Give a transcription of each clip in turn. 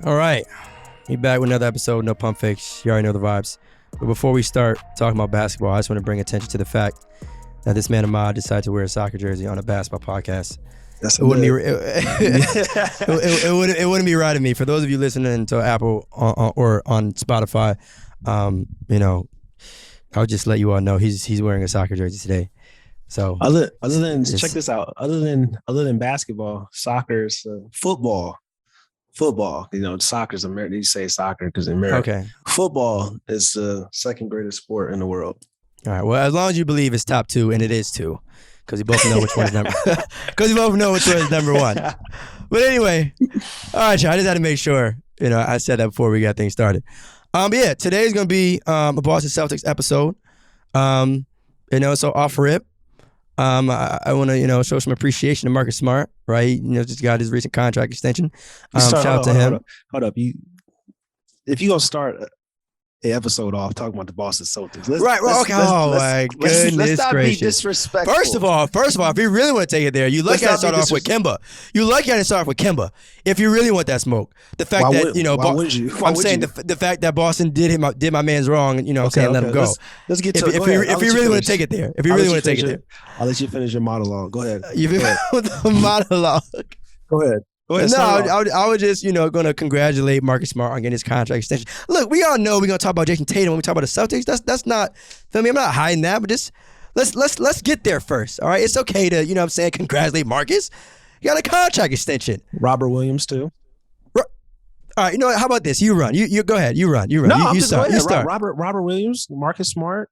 All right. We back with another episode, No Pump Fakes. You already know the vibes. But before we start talking about basketball, I just want to bring attention to the fact that this man Ahmad decided to wear a soccer jersey on a basketball podcast. That's It wouldn't be right of me. For those of you listening to Apple or on Spotify, I'll just let you all know he's wearing a soccer jersey today. So other than check this out. Other than basketball, soccer's football. Football, soccer's American. You say soccer because in America, okay. Football is the second greatest sport in the world. All right. Well, as long as you believe it's top two, and it is two, because you both know which one is number. Because you both know which one is number one. But anyway, all right, y'all. I just had to make sure. I said that before we got things started. But yeah, today's gonna be a Boston Celtics episode. So off rip. I want to, show some appreciation to Marcus Smart, right? Just got his recent contract extension. Shout out to him. Hold up. If you're going to start an episode off talking about the Boston Celtics. My goodness let's not gracious. Be disrespectful. First of all, if you really want to take it there, you lucky I start off with Kemba. You lucky I didn't start off with Kemba. If you really want that smoke. The fact why would you? I'm saying the fact that Boston did my man's wrong, let him go. Let's get to it. If you really want to take it there. If you really want to take it there. I'll let you finish your monologue. Go ahead. The monologue. Go ahead. No, I was just, going to congratulate Marcus Smart on getting his contract extension. Look, we all know we're going to talk about Jayson Tatum when we talk about the Celtics. That's not, I'm not hiding that, but just let's get there first. All right, it's okay to, congratulate Marcus. You got a contract extension. Robert Williams too. All right, how about this? You run. You go ahead. You run. No, you start. You start. Robert Williams, Marcus Smart.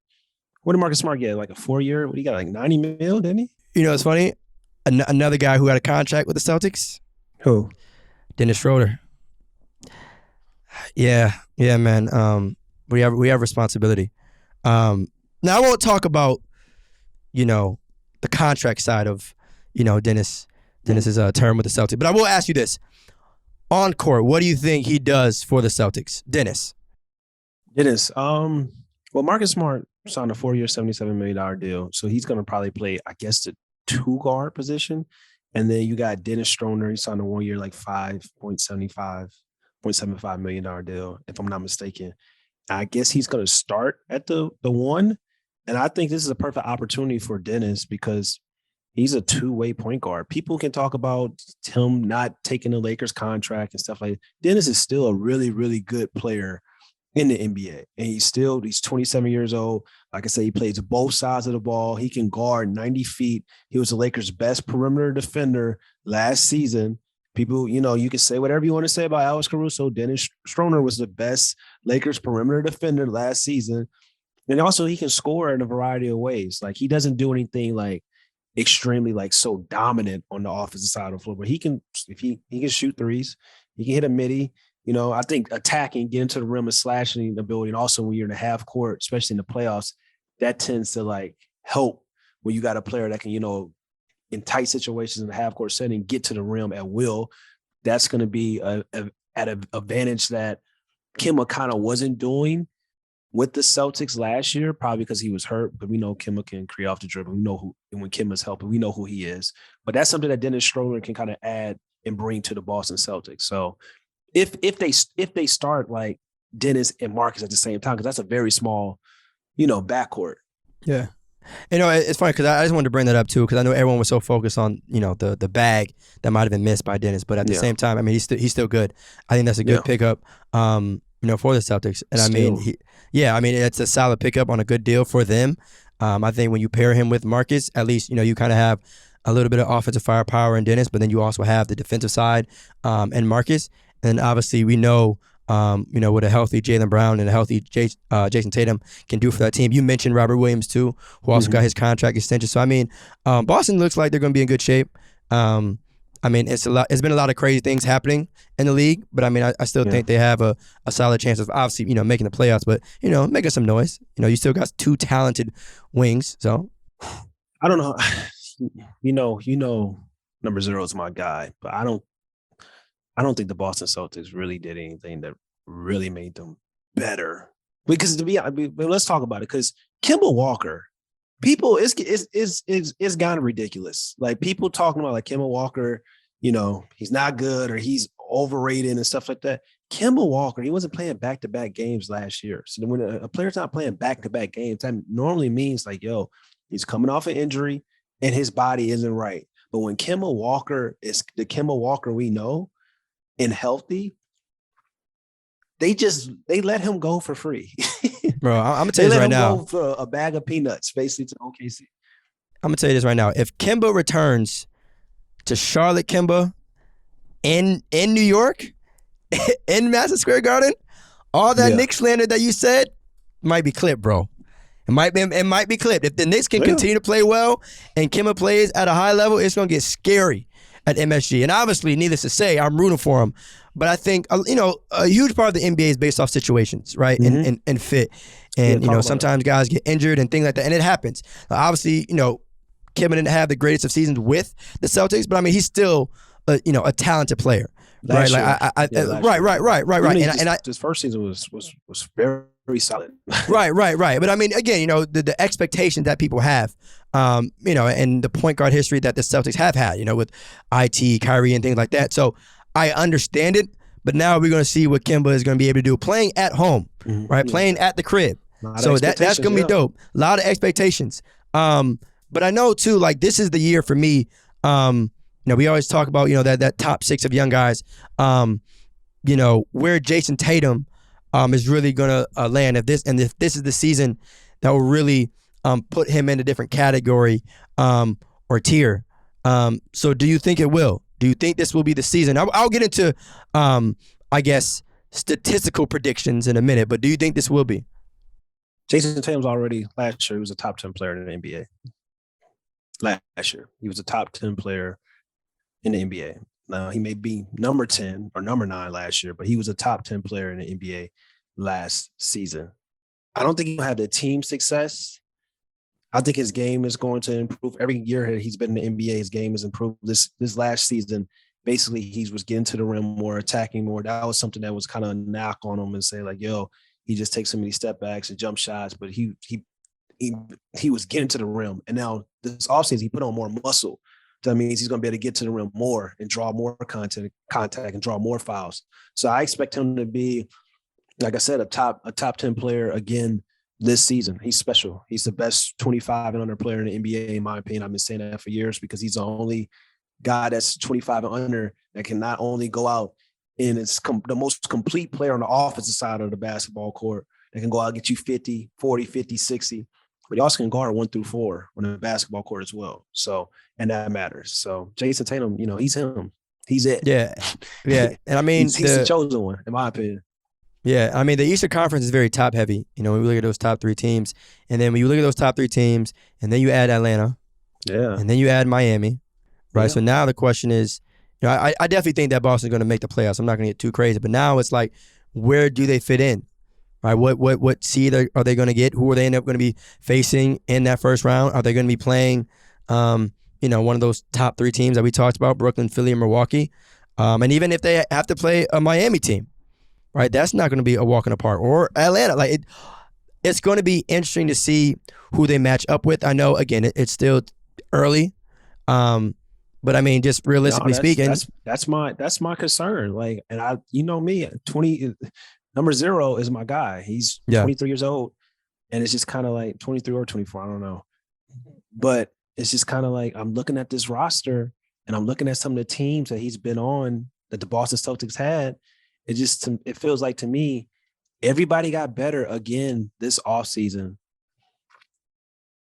What did Marcus Smart get? Like a 4-year? What he got? Like 90 mil, didn't he? It's funny. Another guy who had a contract with the Celtics. Who? Dennis Schroeder. Yeah, man. We have responsibility. Now I won't talk about, the contract side of, Dennis's term with the Celtics, but I will ask you this: on court, what do you think he does for the Celtics, Dennis? Well, Marcus Smart signed a 4-year, $77 million deal, so he's going to probably play, I guess, the 2-guard position. And then you got Dennis Schroeder. He signed a 1-year, like $5.75 million deal, if I'm not mistaken. I guess he's going to start at the 1. And I think this is a perfect opportunity for Dennis because he's a two-way point guard. People can talk about him not taking the Lakers contract and stuff like that. Dennis is still a really, really good player in the NBA. And he's 27 years old. Like I said, he plays both sides of the ball. He can guard 90 feet. He was the Lakers' best perimeter defender last season. People, you can say whatever you want to say about Alex Caruso. Dennis Schroeder was the best Lakers perimeter defender last season. And also he can score in a variety of ways. Like he doesn't do anything like extremely like so dominant on the offensive side of the floor, but he can shoot threes. He can hit a midi. I think attacking, getting to the rim and slashing ability, and also when you're in the half court, especially in the playoffs, that tends to like help when you got a player that can, in tight situations in the half court setting, get to the rim at will. That's going to be at an advantage that Kemba kind of wasn't doing with the Celtics last year, probably because he was hurt. But we know Kemba can create off the dribble. We know who, and when Kemba's helping, we know who he is. But that's something that Dennis Schroeder can kind of add and bring to the Boston Celtics. So if they start like Dennis and Marcus at the same time, because that's a very small, backcourt. Yeah. It's funny because I just wanted to bring that up too, because I know everyone was so focused on, the bag that might have been missed by Dennis. But at the same time, he's still good. I think that's a good pickup, for the Celtics. And it's a solid pickup on a good deal for them. I think when you pair him with Marcus, at least, you kind of have a little bit of offensive firepower in Dennis, but then you also have the defensive side and Marcus. And obviously we know, what a healthy Jaylen Brown and a healthy Jayson Tatum can do for that team. You mentioned Robert Williams too, who also got his contract extension. So Boston looks like they're going to be in good shape. It's been a lot of crazy things happening in the league, but I still think they have a solid chance of obviously making the playoffs, but making some noise. You still got 2 talented wings. So I don't know. Number 0 is my guy, but I don't think the Boston Celtics really did anything that really made them better. Because let's talk about it. Because Kemba Walker, people, it's kind of ridiculous. Like people talking about like Kemba Walker, he's not good or he's overrated and stuff like that. Kemba Walker, he wasn't playing back-to-back games last year. So when a player's not playing back-to-back games, that normally means like, yo, he's coming off an injury and his body isn't right. But when Kemba Walker is the Kemba Walker we know and healthy, they let him go for free. Bro, I'm gonna tell you this right now. Go for a bag of peanuts, basically, to OKC. I'm gonna tell you this right now. If Kemba returns to Charlotte, Kemba in New York, in Madison Square Garden, all that Knicks slander that you said might be clipped, bro. It might be clipped. If the Knicks can continue to play well and Kemba plays at a high level, it's gonna get scary at MSG. And obviously, needless to say, I'm rooting for him. But I think a huge part of the NBA is based off situations, right? Mm-hmm. And fit. And sometimes guys get injured and things like that, and it happens. Obviously, Kemba didn't have the greatest of seasons with the Celtics, but I mean he's still a talented player, right? Right. And his first season was very, very solid. right. But I mean, again, the expectation that people have, and the point guard history that the Celtics have had, with IT, Kyrie, and things like that. So I understand it, but now we're going to see what Kemba is going to be able to do playing at home, right? Playing at the crib. So that's going to be dope. A lot of expectations. But I know too, like this is the year for me. We always talk about that top 6 of young guys. Where Jayson Tatum is really gonna land if this is the season that will really put him in a different category or tier. So do you think it will? Do you think this will be the season? I'll get into I guess statistical predictions in a minute, but do you think this will be? Jayson Tatum's already last year he was a top 10 player in the NBA. Last year, he was a top 10 player in the NBA. Now, he may be number 10 or number 9 last year, but he was a top 10 player in the NBA last season. I don't think he'll have the team success. I think his game is going to improve. Every year he's been in the NBA, his game has improved. This last season, basically, he was getting to the rim more, attacking more. That was something that was kind of a knock on him and say, like, yo, he just takes so many step backs and jump shots, but he was getting to the rim. And now this offseason, he put on more muscle. That means he's going to be able to get to the rim more and draw more contact and draw more fouls. So I expect him to be, like I said, a top 10 player again this season. He's special. He's the best 25 and under player in the NBA, in my opinion. I've been saying that for years because he's the only guy that's 25 and under that can not only go out and it's the most complete player on the offensive side of the basketball court that can go out and get you 50, 40, 50, 60. But he also can guard 1 through 4 on the basketball court as well. So, and that matters. So Jayson Tatum, he's him. He's it. Yeah. And I mean, he's the chosen one, in my opinion. Yeah. I mean, the Eastern Conference is very top heavy. When we look at those top 3 teams, and then when you look at those top 3 teams, and then you add Atlanta, and then you add Miami, right? Yeah. So now the question is, I definitely think that Boston's going to make the playoffs. I'm not going to get too crazy, but now it's like, where do they fit in? Right, what seed are they going to get? Who are they end up going to be facing in that first round? Are they going to be playing, one of those top 3 teams that we talked about, Brooklyn, Philly, and Milwaukee? And even if they have to play a Miami team, right, that's not going to be a walk in the park. Or Atlanta, it's going to be interesting to see who they match up with. I know, again, it's still early, but I mean, just realistically speaking, that's my concern. Like, and me, 20. Number 0 is my guy. He's 23 years old, and it's just kind of like 23 or 24. I don't know. But it's just kind of like I'm looking at this roster, and I'm looking at some of the teams that he's been on that the Boston Celtics had. It feels like to me, everybody got better again this offseason.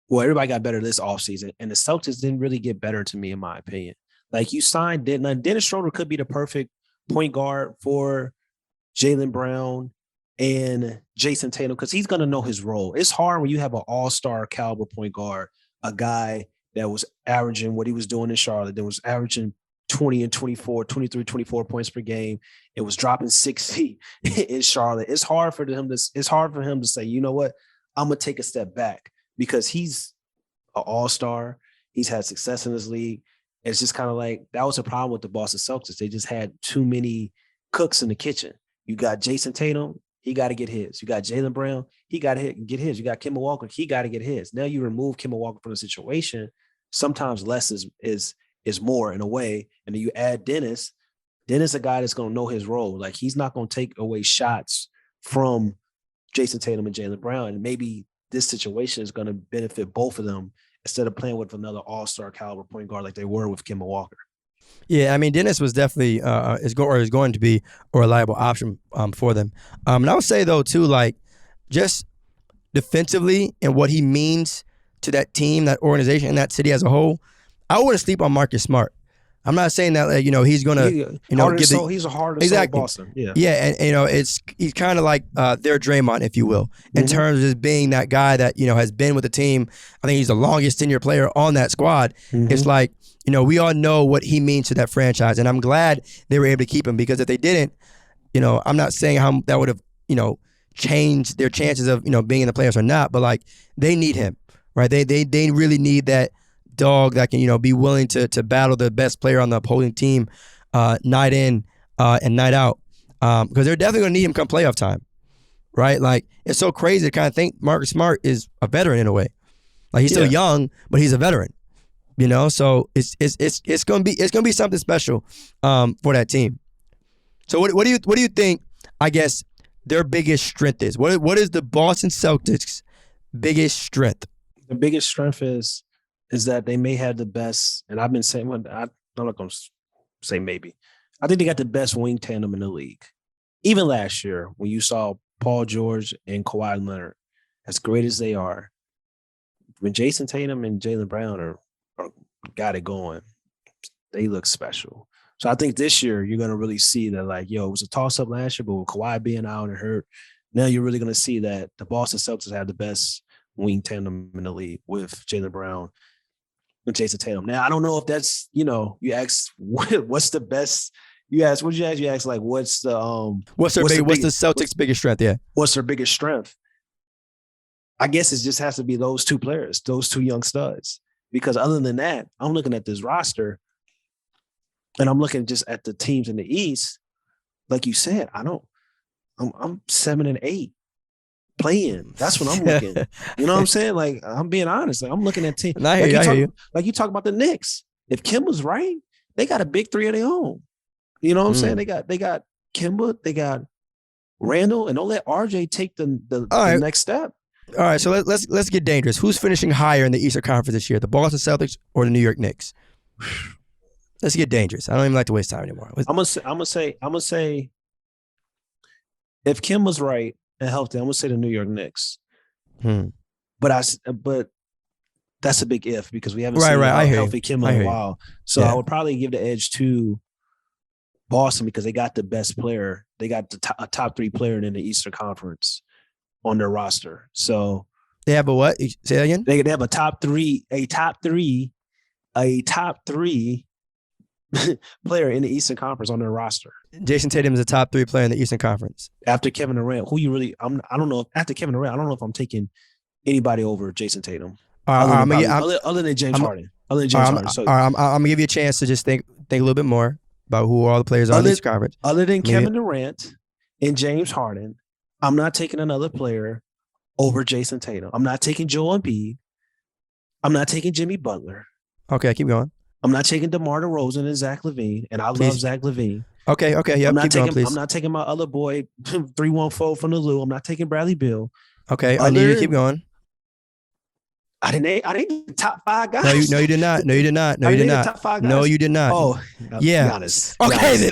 Well, everybody got better this offseason, and the Celtics didn't really get better to me, in my opinion. Like, you signed Dennis Schroeder could be the perfect point guard for Jaylen Brown and Jayson Tatum because he's going to know his role. It's hard when you have an all-star caliber point guard, a guy that was averaging what he was doing in Charlotte, that was averaging 20 and 24, 23, 24 points per game. It was dropping 60 in Charlotte. It's hard for him to say, you know what, I'm going to take a step back because he's an all-star. He's had success in this league. It's just kind of like that was a problem with the Boston Celtics. They just had too many cooks in the kitchen. You got Jayson Tatum, he got to get his. You got Jaylen Brown, he got to get his. You got Kemba Walker, he got to get his. Now you remove Kemba Walker from the situation. Sometimes less is more in a way. And then you add Dennis. Dennis a guy that's going to know his role. Like, he's not going to take away shots from Jayson Tatum and Jaylen Brown. And maybe this situation is going to benefit both of them instead of playing with another all-star caliber point guard like they were with Kemba Walker. Yeah, I mean, Dennis was definitely is going to be a reliable option for them. And I would say, though, too, like, just defensively and what he means to that team, that organization, and that city as a whole, I wouldn't sleep on Marcus Smart. I'm not saying that, like, he's gonna, he's a harder exactly. Boston. Yeah, yeah, and he's kind of like their Draymond, if you will, in terms of just being that guy that has been with the team. I think he's the longest tenure player on that squad. It's like, we all know what he means to that franchise, and I'm glad they were able to keep him, because if they didn't, I'm not saying how that would have changed their chances of being in the playoffs or not, but like, they need him, right? They really need that dog that can be willing to battle the best player on the opposing team night in and night out, because they're definitely gonna need him come playoff time, right? Like, it's so crazy to kind of think Marcus Smart is a veteran in a way. Like, he's still young, but he's a veteran, so it's gonna be something special for that team. So what do you think, I guess, their biggest strength is? What is the Boston Celtics' biggest strength? The biggest strength is that they may have the best, and I've been saying, I'm not going to say maybe. I think they got the best wing tandem in the league. Even last year, when you saw Paul George and Kawhi Leonard, as great as they are, when Jayson Tatum and Jaylen Brown are got it going, they look special. So I think this year you're going to really see that, like, it was a toss-up last year, but with Kawhi being out and hurt, now you're really going to see that the Boston Celtics have the best wing tandem in the league with Jaylen Brown and Jayson Tatum. Now, I don't know if that's, you ask what's the best. You ask, what did you ask? You ask, like, what's the what's the Celtics' biggest strength? Yeah, what's their biggest strength? I guess it just has to be those two players, those two young studs. Because other than that, I'm looking at this roster, and I'm looking just at the teams in the East. Like you said, I'm 7-8. Playing. That's what I'm looking. You know what I'm saying? Like, I'm being honest. Like, I'm looking at teams. I hear you. Like, you talk about the Knicks. If Kemba's right, they got a big three of their own. You know what I'm saying? They got Kemba, they got Randall, and don't let RJ take the next step. All right, so let's get dangerous. Who's finishing higher in the Eastern Conference this year? The Boston Celtics or the New York Knicks? Let's get dangerous. I don't even like to waste time anymore. I'm gonna say if Kemba's right and healthy, I'm gonna say the New York Knicks. But that's a big if, because we haven't seen a healthy Kemba in a while. So I would probably give the edge to Boston, because they got the best player. They got a top 3 player in the Eastern Conference on their roster. So they have a what? Say that again? They have a top three player in the Eastern Conference on their roster. Jayson Tatum is a top 3 player in the Eastern Conference. After Kevin Durant, I don't know if after Kevin Durant, I don't know if I'm taking anybody over Jayson Tatum. Other than James Harden. I'm gonna give you a chance to just think a little bit more about who all the players are in the Eastern Conference. Other than Kevin Durant and James Harden, I'm not taking another player over Jayson Tatum. I'm not taking Joel Embiid. I'm not taking Jimmy Butler. Okay, keep going. I'm not taking DeMar DeRozan and Zach LaVine, and I love Zach LaVine. Okay, yeah, keep going, please. I'm not taking my other boy, 314 from the Lou. I'm not taking Bradley Beal. Okay, I need you to keep going. I didn't top 5 guys. No, you did not. No, you did not. Top 5 guys. No, you did not. Oh, yeah. Giannis. Okay then.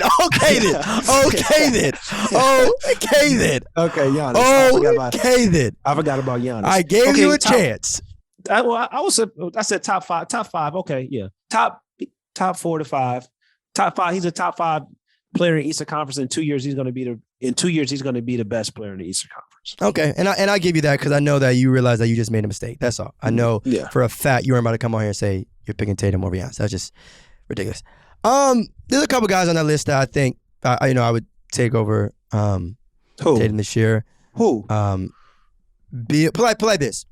Okay, Giannis. I forgot about Giannis. I gave you a chance. I said top 5. Top 5. Okay, yeah. Top 4 to 5. Top 5. He's a top 5 player in Eastern Conference. In 2 years, he's going to be the best player in the Eastern Conference. Okay, and I give you that because I know that you realize that you just made a mistake. That's all. I know for a fact you weren't about to come on here and say you're picking Tatum over Giannis. That's just ridiculous. There's a couple guys on that list that I think I would take over Tatum this year. Who? Play this.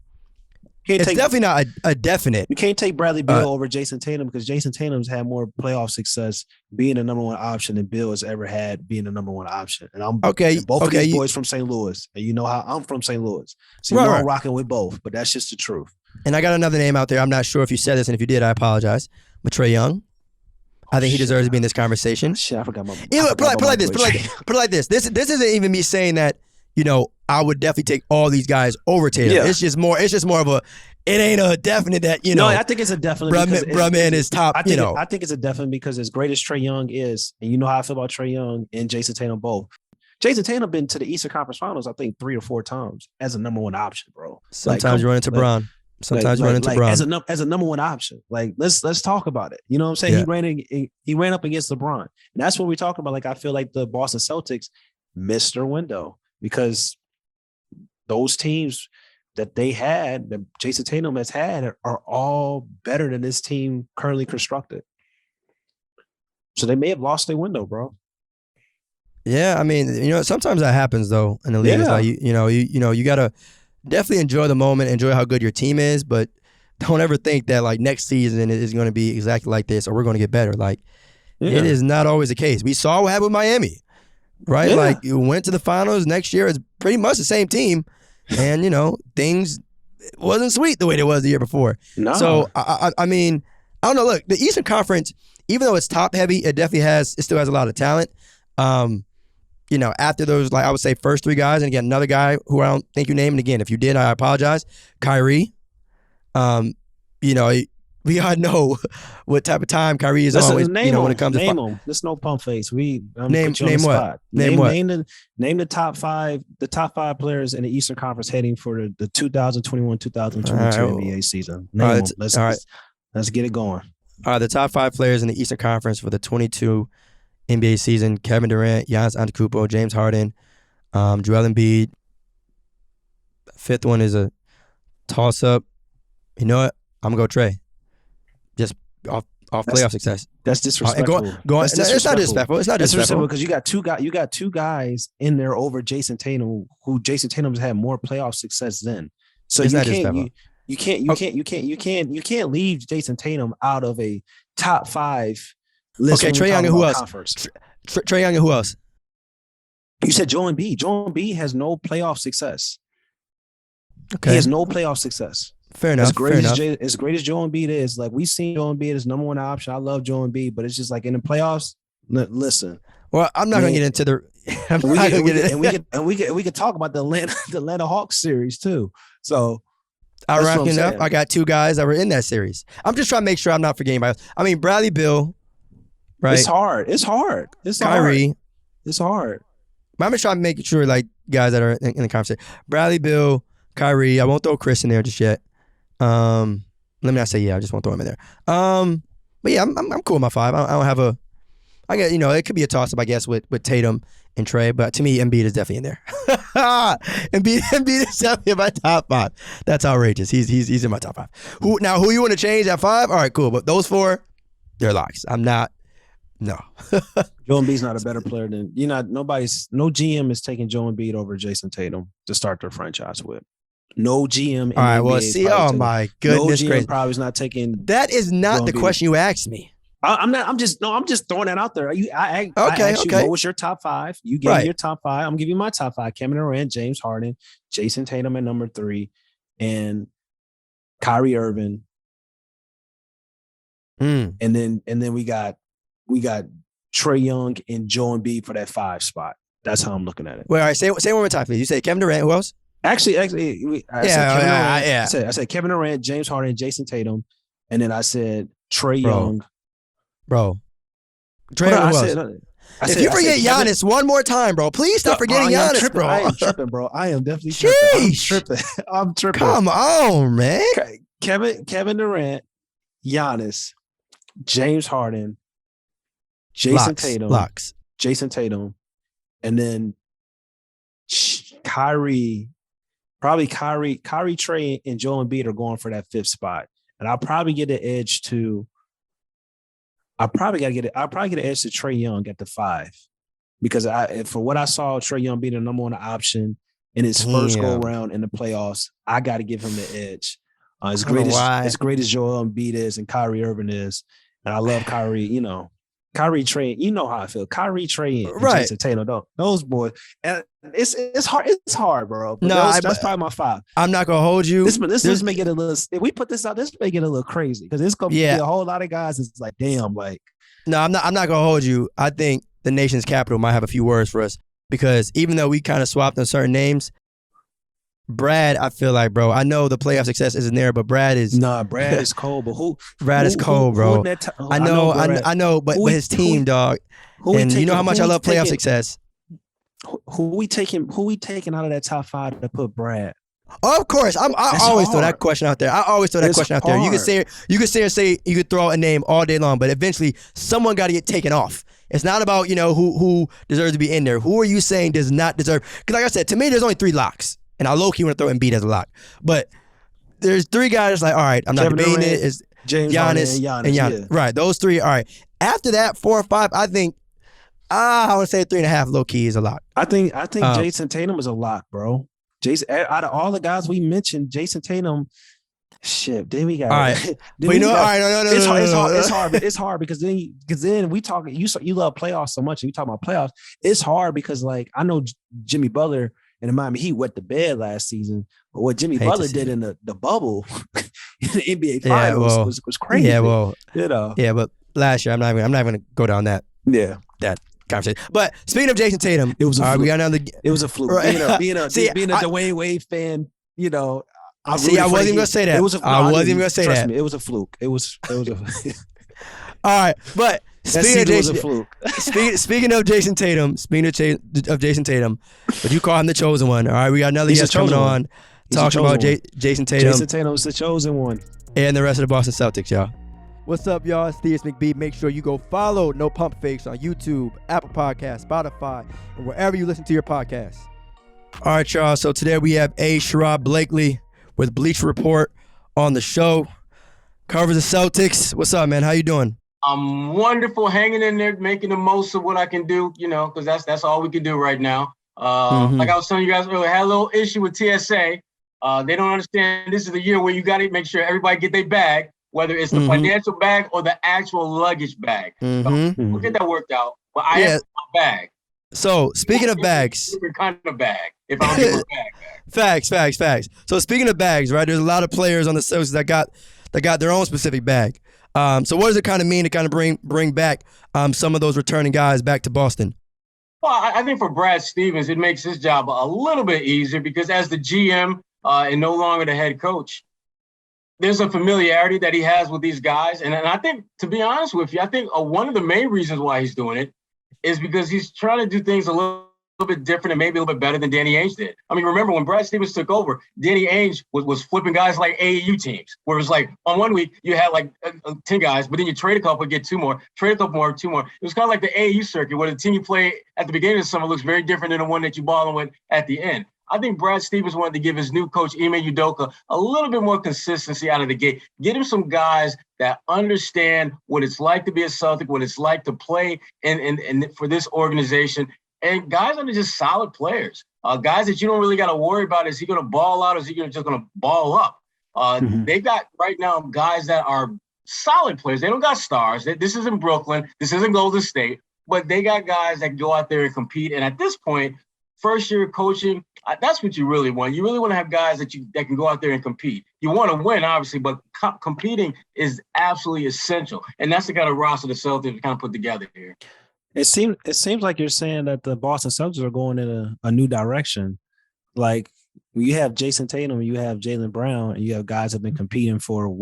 It's definitely not a definite. You can't take Bradley Beal over Jayson Tatum, because Jayson Tatum's had more playoff success being the number 1 option than Bill has ever had being the number 1 option. And both of these boys from St. Louis, and you know how I'm from St. Louis, so I'm rocking with both. But that's just the truth. And I got another name out there. I'm not sure if you said this, and if you did, I apologize. But Trae Young. I think he deserves to be in this conversation. Shit, I forgot my. Put it like this. This isn't even me saying that. I would definitely take all these guys over Tatum. Yeah. It's just more of a. It ain't a definite that No, I think it's a definite. Brumman is top. I think it's a definite because as great as Trae Young is, and you know how I feel about Trae Young and Jayson Tatum both. Jayson Tatum been to the Eastern Conference Finals, I think 3 or 4 times as a number one option, bro. Sometimes you run into Bron. Sometimes you run into Bron as a number one option. Like let's talk about it. You know what I'm saying? Yeah. He ran up against LeBron, and that's what we're talking about. Like I feel like the Boston Celtics missed their window because those teams that they had, that Jayson Tatum has had, are all better than this team currently constructed. So they may have lost their window, bro. Yeah, I mean, sometimes that happens though in the league. Yeah. It's like you gotta definitely enjoy the moment, enjoy how good your team is, but don't ever think that like next season is going to be exactly like this or we're going to get better. Like it is not always the case. We saw what happened with Miami, right? Yeah. Like you went to the finals. Next year is pretty much the same team. And, things wasn't sweet the way it was the year before. No. So, I mean, I don't know. Look, the Eastern Conference, even though it's top heavy, it still has a lot of talent. After those, like I would say first 3 guys, and again, another guy who I don't think you named, and again, if you did, I apologize. Kyrie. We all know what type of time Kyrie is on. When it comes to him. There's no pump face. Name what? Name the top 5 players in the Eastern Conference heading for the 2021-2022 NBA season. Name them. Let's get it going. All right, the top 5 players in the Eastern Conference for the 22 NBA season: Kevin Durant, Giannis Antetokounmpo, James Harden, Joel Embiid. 5th one is a toss-up. You know what? I'm gonna go Trae. Just off playoff success. That's disrespectful. It's not disrespectful. It's not disrespectful because you got two guys in there over Jayson Tatum, who Jayson Tatum's had more playoff success than. So you can't leave Jayson Tatum out of a top 5 list. Okay, Trae Young and who else? Trae Young and who else? You said Joel Embiid. Joel Embiid has no playoff success. Okay, he has no playoff success. Fair enough. As great as Joel Embiid is, like we've seen Joel Embiid as number one option. I love Joel Embiid, but it's just like in the playoffs. Listen, well, I'm not going to get into the. We could talk about the Atlanta Hawks series too. So, ironically enough, I got 2 guys that were in that series. I'm just trying to make sure I'm not forgetting about. I mean, Bradley Beal, right? It's hard. Kyrie, it's hard. But I'm just trying to make sure, like guys that are in the conversation. Bradley Beal, Kyrie. I won't throw Chris in there just yet. Let me not say I just won't throw him in there. But yeah, I'm cool with my 5. I don't have a. I get it could be a toss up, I guess, with Tatum and Trae, but to me, Embiid is definitely in there. Embiid is definitely in my top 5. That's outrageous. He's in my top 5. Who you want to change at 5? All right, cool. But those 4, they're locks. I'm not. No. Joel Embiid's not a better player than no GM is taking Joel Embiid over Jayson Tatum to start their franchise with. No GM. All right. Well, see. Oh my goodness. No GM probably is not taking. That is not the question you asked me. I'm not. I'm just throwing that out there. I asked you, what was your top 5? You gave me your top 5. I'm giving you my top 5. Kevin Durant, James Harden, Jayson Tatum at number 3, and Kyrie Irving. And then we got Trae Young and Joel Embiid for that 5 spot. That's how I'm looking at it. Wait, all right. Say one more time, please. You say Kevin Durant. Who else? Actually, I said Kevin Durant, James Harden, Jayson Tatum, and then I said Trae Young. Bro. Trae Young. If you forget Giannis one more time, bro, please stop forgetting Giannis, bro. I am tripping, bro. I am definitely tripping. I'm tripping. Come on, man. Kevin Durant, Giannis, James Harden, Jayson Tatum, and then Kyrie, Trae, and Joel Embiid are going for that 5th spot, and I'll probably get an edge to. I'll probably get an edge to Trae Young at the 5, because for what I saw, Trae Young being the number 1 option in his first go round in the playoffs. I got to give him the edge. As great as Joel Embiid is and Kyrie Irving is, and I love Kyrie. Kyrie Trey, you know how I feel. Kyrie Trey and Right. Jayson Tatum, those boys, and it's hard. It's hard, bro. But No, that's probably my 5. I'm not gonna hold you. This may get a little. If we put this out, this may get a little crazy because it's gonna be a whole lot of guys. It's like, damn, like. No, I'm not gonna hold you. I think the nation's capital might have a few words for us because even though we kind of swapped on certain names, Brad, I feel like, bro, I know the playoff success isn't there, but Brad is cold. But who? Brad is cold, bro. I know, but his team, dog. And you know how much I love playoff success. Who we taking out of that top 5 to put Brad? Of course, I always throw that question out there. You could say you could throw out a name all day long, but eventually someone got to get taken off. It's not about who deserves to be in there. Who are you saying does not deserve? Because like I said, to me, there's only 3 locks. And I low-key want to throw Embiid as a lock. But there's 3 guys like, all right, I'm not debating it. It's James Giannis and Giannis. Yeah. Right, those 3, all right. After that, 4 or 5, I think, I would say 3.5 low-key is a lock. I think Jayson Tatum is a lock, bro. Out of all the guys we mentioned, Jayson Tatum, shit, then we got. All right. But you know, all right, no. It's hard because then we talk, you love playoffs so much, and you talk about playoffs. It's hard because, like, I know Jimmy Butler in Miami, he wet the bed last season. But what Jimmy Butler did in the bubble in the NBA Finals was crazy. Yeah, well, Yeah, but last year, I'm not even going to go down that conversation. But speaking of Jayson Tatum, it was a fluke. It was a fluke. Right. Being a Dwayne Wade fan, I wasn't even gonna say that. I wasn't even gonna say that. Me, it was a fluke. It was a All right, but speaking of Jayson Tatum, but you call him the chosen one. All right, we got another guest coming on talking about Jayson Tatum. Jayson Tatum's the chosen one. And the rest of the Boston Celtics, y'all. What's up, y'all? It's Theus McBee. Make sure you go follow No Pump Fakes on YouTube, Apple Podcasts, Spotify, and wherever you listen to your podcasts. All right, y'all. So today we have Sherrod Blakely with Bleacher Report on the show. Covers the Celtics. What's up, man? How you doing? I'm wonderful, hanging in there, making the most of what I can do, because that's all we can do right now. Like I was telling you guys earlier, I had a little issue with TSA. They don't understand this is the year where you got to make sure everybody get their bag, whether it's the financial bag or the actual luggage bag. So we'll get that worked out. But I have my bag. So speaking of bags, different kind of bag. If I don't get my bag back. Facts. So speaking of bags, right? There's a lot of players on the Celtics that got their own specific bag. So what does it kind of mean to kind of bring back some of those returning guys back to Boston? Well, I think for Brad Stevens, it makes his job a little bit easier because as the GM and no longer the head coach, there's a familiarity that he has with these guys. And I think, to be honest with you, I think one of the main reasons why he's doing it is because he's trying to do things a little bit different and maybe a little bit better than Danny Ainge did. I mean, remember when Brad Stevens took over, Danny Ainge was flipping guys like AAU teams, where it was like on one week you had like 10 guys, but then you trade a couple, get 2 more, trade a couple more, 2 more. It was kind of like the AAU circuit where the team you play at the beginning of the summer looks very different than the one that you balling with at the end. I think Brad Stevens wanted to give his new coach, Ime Udoka, a little bit more consistency out of the gate. Get him some guys that understand what it's like to be a Celtic, what it's like to play in for this organization, and guys that are just solid players. Guys that you don't really got to worry about, is he going to ball out or is he just going to ball up? They've got right now guys that are solid players. They don't got stars. This isn't Brooklyn. This isn't Golden State. But they got guys that go out there and compete. And at this point, first year coaching, that's what you really want. You really want to have guys that can go out there and compete. You want to win, obviously, but competing is absolutely essential. And that's the kind of roster the Celtics kind of put together here. It seems like you're saying that the Boston Celtics are going in a new direction. Like when you have Jayson Tatum, you have Jalen Brown, and you have guys that have been competing for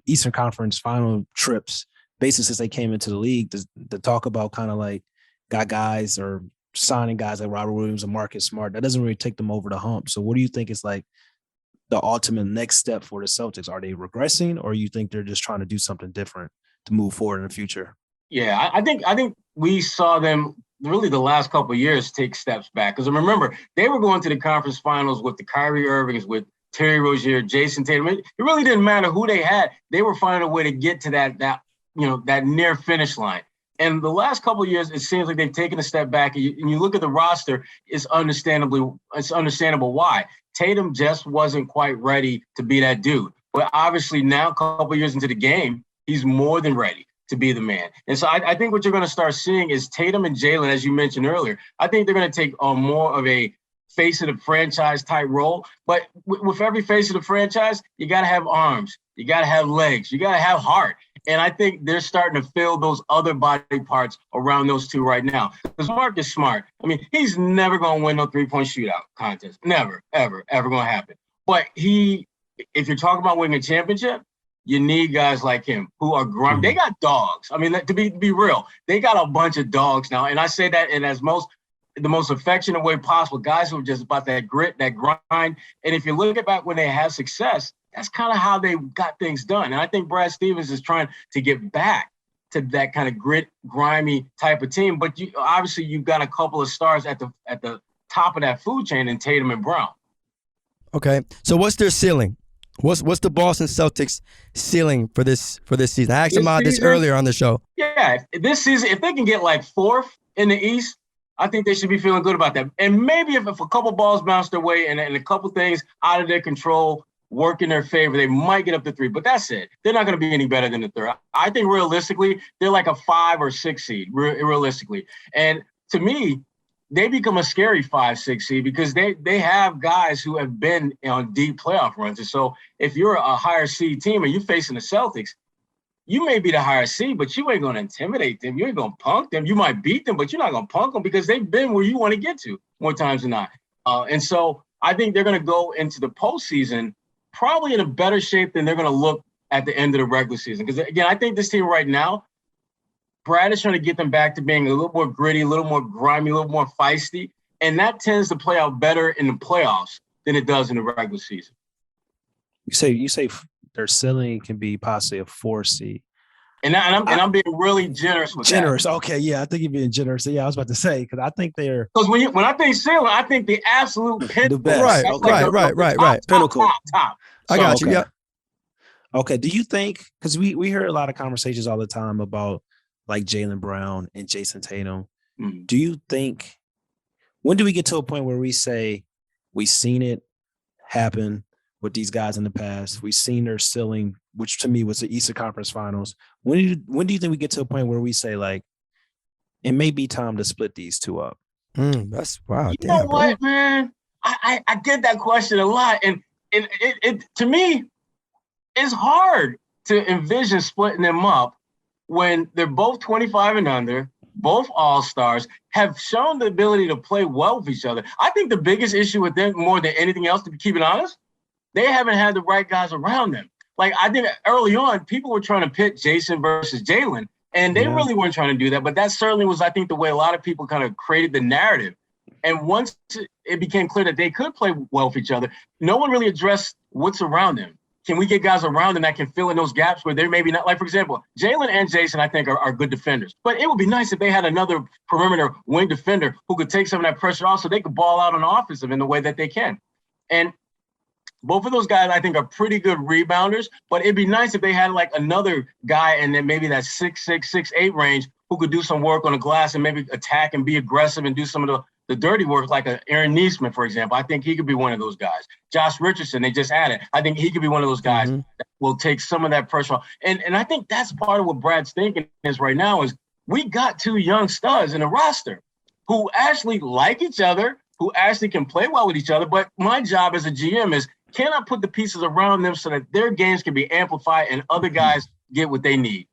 Eastern Conference final trips, basically since they came into the league, to talk about kind of like got guys or signing guys like Robert Williams and Marcus Smart. That doesn't really take them over the hump. So what do you think is like the ultimate next step for the Celtics? Are they regressing, or you think they're just trying to do something different to move forward in the future? Yeah, I think we saw them really the last couple of years take steps back. Because remember, they were going to the conference finals with the Kyrie Irvings, with Terry Rozier, Jayson Tatum. It really didn't matter who they had. They were finding a way to get to that near finish line. And the last couple of years, it seems like they've taken a step back. And you look at the roster, it's understandable why. Tatum just wasn't quite ready to be that dude. But obviously now, a couple of years into the game, he's more than ready. to be the man. And so I think what you're going to start seeing is Tatum and Jalen, as you mentioned earlier. I think they're going to take on more of a face of the franchise type role. But with every face of the franchise, you got to have arms. You got to have legs. You got to have heart. And I think they're starting to fill those other body parts around those two right now. Because Mark is smart. I mean, he's never going to win no three-point shootout contest. Never, ever, ever going to happen. But if you're talking about winning a championship, you need guys like him who are grimy. They got dogs. I mean, to be real, they got a bunch of dogs now. And I say that in the most affectionate way possible. Guys who are just about that grit, that grind. And if you look at back when they have success, that's kind of how they got things done. And I think Brad Stevens is trying to get back to that kind of grit, grimy type of team. But obviously you've got a couple of stars at the top of that food chain in Tatum and Brown. Okay. So what's their ceiling? What's the Boston Celtics ceiling for this season? I asked Ahmad this earlier on the show. Yeah, this season, if they can get like fourth in the East, I think they should be feeling good about that. And maybe if a couple balls bounce their way and a couple things out of their control work in their favor, they might get up to 3. But that's it. They're not going to be any better than the third. I think realistically, they're like a 5 or 6 seed, realistically. And to me, they become a scary 5-6 seed because they have guys who have been on deep playoff runs. And so if you're a higher seed team and you're facing the Celtics, you may be the higher seed, but you ain't going to intimidate them. You ain't going to punk them. You might beat them, but you're not going to punk them because they've been where you want to get to more times than not. And so I think they're going to go into the postseason probably in a better shape than they're going to look at the end of the regular season. Because, again, I think this team right now, Brad is trying to get them back to being a little more gritty, a little more grimy, a little more feisty. And that tends to play out better in the playoffs than it does in the regular season. You say their ceiling can be possibly a 4 seed. And I'm being really generous with generous. that. Okay, yeah, I think you're being generous. Yeah, I was about to say because I think they're because when I think ceiling, I think the absolute pinnacle. The best. Right. Pinnacle. Top. So, I got you. Yeah. Okay. Do you think because we hear a lot of conversations all the time about like Jaylen Brown and Jayson Tatum? Mm-hmm. Do you think when do we get to a point where we say we've seen it happen with these guys in the past? We've seen their ceiling, which to me was the Eastern Conference Finals. When do you think we get to a point where we say like it may be time to split these two up? That's wow. You know what, man? I get that question a lot, and it to me, it's hard to envision splitting them up when they're both 25 and under, both all-stars, have shown the ability to play well with each other. I think the biggest issue with them, more than anything else, to keep it honest, they haven't had the right guys around them. Like, I think early on, people were trying to pit Jayson versus Jalen, and they really weren't trying to do that. But that certainly was, I think, the way a lot of people kind of created the narrative. And once it became clear that they could play well with each other, no one really addressed what's around them. Can we get guys around them that can fill in those gaps where they're maybe not? Like, for example, Jalen and Jayson, I think, are good defenders. But it would be nice if they had another perimeter wing defender who could take some of that pressure off so they could ball out on the offensive in the way that they can. And both of those guys, I think, are pretty good rebounders. But it'd be nice if they had, like, another guy in then maybe that 6'6", 6'8" range who could do some work on the glass and maybe attack and be aggressive and do some of the dirty work, like Aaron Neesmith, for example. I think he could be one of those guys. Josh Richardson, they just added. I think he could be one of those guys that will take some of that pressure off. And I think that's part of what Brad's thinking is right now is we got 2 young studs in the roster who actually like each other, who actually can play well with each other. But my job as a GM is, can I put the pieces around them so that their games can be amplified and other guys get what they need?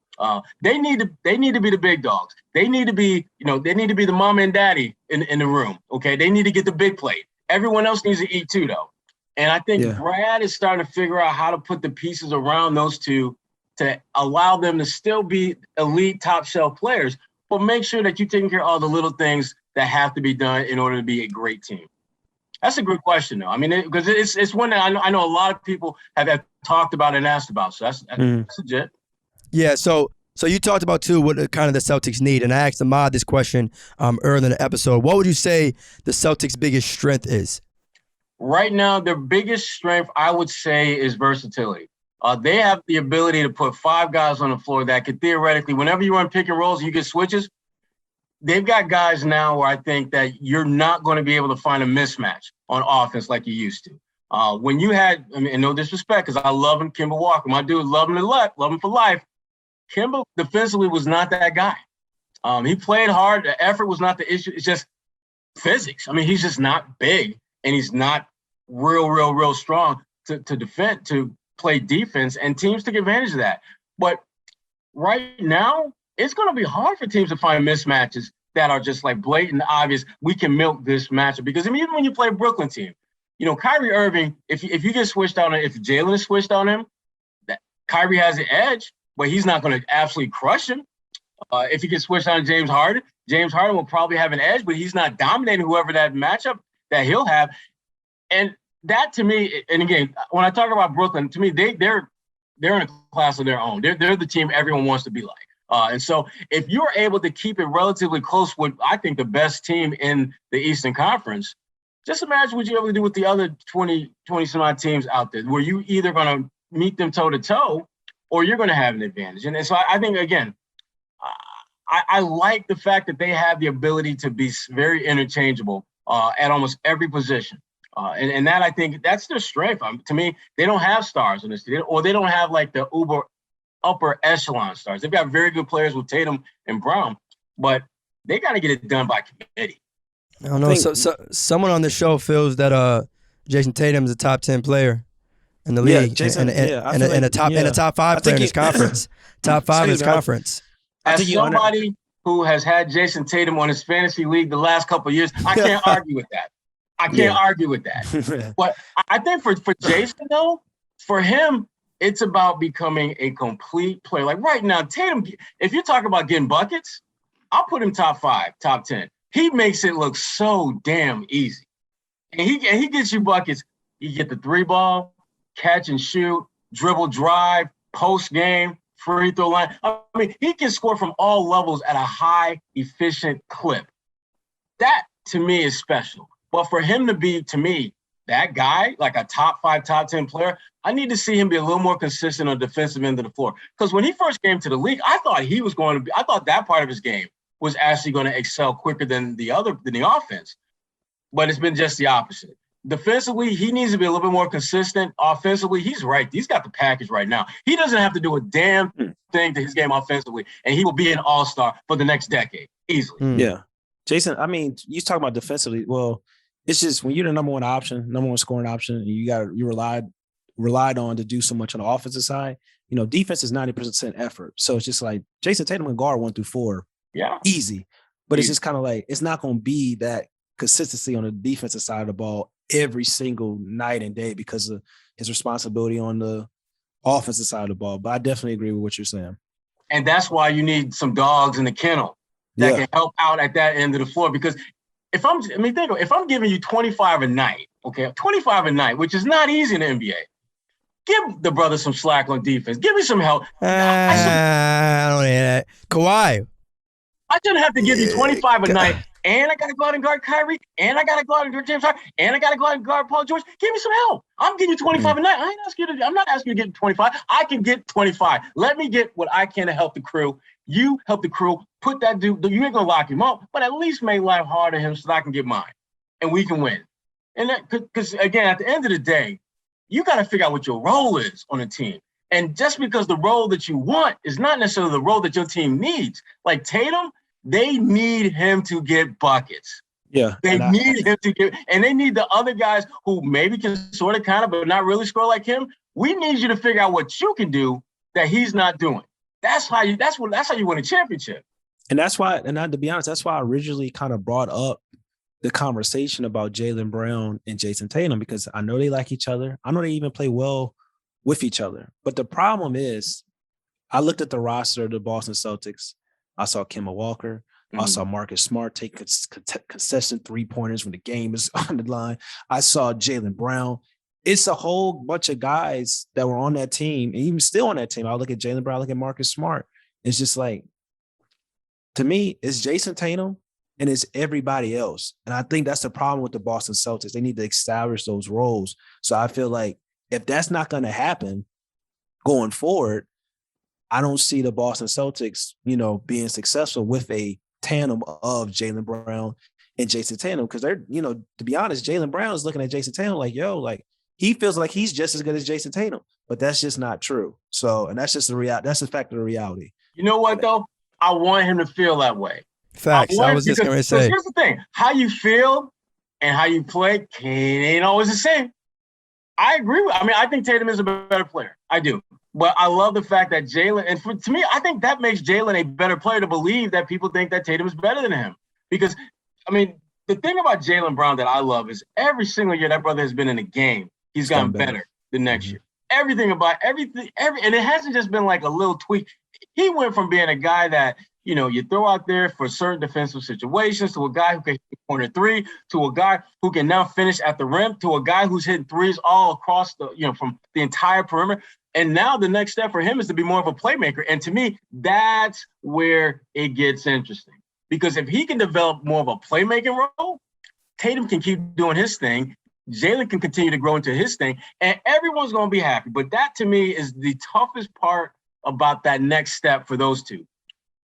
They need to be the big dogs. They need to be, they need to be the mama and daddy in the room. Okay. They need to get the big plate. Everyone else needs to eat too, though. And I think Brad is starting to figure out how to put the pieces around those two to allow them to still be elite top shelf players, but make sure that you're taking care of all the little things that have to be done in order to be a great team. That's a good question, though. I mean, because it's one that I know a lot of people have talked about and asked about. So that's legit. Yeah, so you talked about, too, what kind of the Celtics need. And I asked Ahmad this question earlier in the episode. What would you say the Celtics' biggest strength is? Right now, their biggest strength, I would say, is versatility. They have the ability to put 5 guys on the floor that could theoretically, whenever you run pick and rolls and you get switches, they've got guys now where I think that you're not going to be able to find a mismatch on offense like you used to. When you had, and no disrespect, because I love him, Kemba Walker, my dude, love him for life. Kemba defensively was not that guy. He played hard. The effort was not the issue. It's just physics. I mean, he's just not big, and he's not real strong to defend, to play defense, and teams took advantage of that. But right now, it's going to be hard for teams to find mismatches that are just like blatant, obvious. We can milk this matchup because, I mean, even when you play a Brooklyn team, you know, Kyrie Irving, if you get switched on, if Jalen is switched on him, that Kyrie has the edge, but he's not going to absolutely crush him. If he gets switched on James Harden will probably have an edge, but he's not dominating whoever that matchup that he'll have. And that to me, and again, when I talk about Brooklyn, to me, they're in a class of their own. They're the team everyone wants to be like. And so if you're able to keep it relatively close with, I think, the best team in the Eastern Conference, just imagine what you're able to do with the other 20 some odd teams out there, where you either going to meet them toe to toe or you're going to have an advantage. And so I think, again, I like the fact that they have the ability to be very interchangeable at almost every position. And that, I think, that's their strength. To me, they don't have stars in this team, or they don't have like the upper echelon stars. They've got very good players with Tatum and Brown, but they got to get it done by committee. I don't know. So someone on the show feels that Jayson Tatum is a top 10 player in the league, and a top 5 player in his conference. Top 5 in his conference. As somebody who has had Jayson Tatum on his fantasy league the last couple of years, I can't argue with that. I can't argue with that. But I think for Jayson, though, for him, it's about becoming a complete player. Like right now, Tatum, if you're talking about getting buckets, I'll put him top 5, top 10. He makes it look so damn easy. And he gets you buckets. You get the 3-ball, catch and shoot, dribble drive, post game, free throw line. I mean, he can score from all levels at a high, efficient clip. That, to me, is special. But for him to be, to me, that guy, like a top 5, top 10 player, I need to see him be a little more consistent on the defensive end of the floor. Because when he first came to the league, I thought that part of his game was actually going to excel quicker than the offense. But it's been just the opposite. Defensively, he needs to be a little bit more consistent. Offensively, he's right. He's got the package right now. He doesn't have to do a damn thing to his game offensively, and he will be an all-star for the next decade, easily. Yeah. Jason, I mean, you talk about defensively. Well, it's just when you're the number one scoring option, and you relied on to do so much on the offensive side, you know, defense is 90% effort. So it's just like Jayson Tatum can guard 1 through 4. Yeah. Easy. But it's just kind of like, it's not going to be that consistency on the defensive side of the ball every single night and day because of his responsibility on the offensive side of the ball. But I definitely agree with what you're saying. And that's why you need some dogs in the kennel that can help out at that end of the floor. Because if I'm giving you 25 a night, okay, 25 a night, which is not easy in the NBA, give the brother some slack on defense. Give me some help. I don't hear that. Kawhi. I shouldn't have to give you 25 a night, and I got to go out and guard Kyrie, and I got to go out and guard James Harden, and I got to go out and guard Paul George. Give me some help. I'm giving you 25 a night. I'm not asking you to get 25. I can get 25. Let me get what I can to help the crew. You help the crew. Put that dude. You ain't gonna lock him up, but at least make life hard on him so that I can get mine, and we can win. And that, because again, at the end of the day, you got to figure out what your role is on a team. And just because the role that you want is not necessarily the role that your team needs. Like Tatum, they need him to get buckets. Yeah. They need him to get, and they need the other guys who maybe can sort of kind of, but not really score like him. We need you to figure out what you can do that he's not doing. That's how you win a championship. And that's why, to be honest, that's why I originally kind of brought up the conversation about Jaylen Brown and Jayson Tatum, because I know they like each other. I know they even play well with each other. But the problem is, I looked at the roster of the Boston Celtics. I saw Kemba Walker. I saw Marcus Smart take consistent 3-pointers when the game is on the line. I saw Jaylen Brown. It's a whole bunch of guys that were on that team, and even still on that team. I look at Jaylen Brown, I look at Marcus Smart. It's just like, to me, it's Jayson Tatum and it's everybody else. And I think that's the problem with the Boston Celtics. They need to establish those roles. So I feel like if that's not going to happen going forward, I don't see the Boston Celtics, being successful with a tandem of Jaylen Brown and Jayson Tatum, because they're, to be honest, Jaylen Brown is looking at Jayson Tatum like, he feels like he's just as good as Jayson Tatum. but that's just not true. So, and that's just the reality. That's the fact of the reality. You know what, though? I want him to feel that way. Facts. I was just going to say. Here's the thing. How you feel and how you play ain't always the same. I agree I think Tatum is a better player. I do. But I love the fact that Jalen, and to me, I think that makes Jalen a better player to believe that people think that Tatum is better than him. Because, the thing about Jalen Brown that I love is every single year that brother has been in a game, he's gotten better the next year. Everything, and it hasn't just been like a little tweak. He went from being a guy that, you throw out there for certain defensive situations to a guy who can hit corner three, to a guy who can now finish at the rim, to a guy who's hitting threes all across from the entire perimeter. And now the next step for him is to be more of a playmaker. And to me, that's where it gets interesting. Because if he can develop more of a playmaking role, Tatum can keep doing his thing. Jalen can continue to grow into his thing, and everyone's going to be happy. But that, to me, is the toughest part about that next step for those two.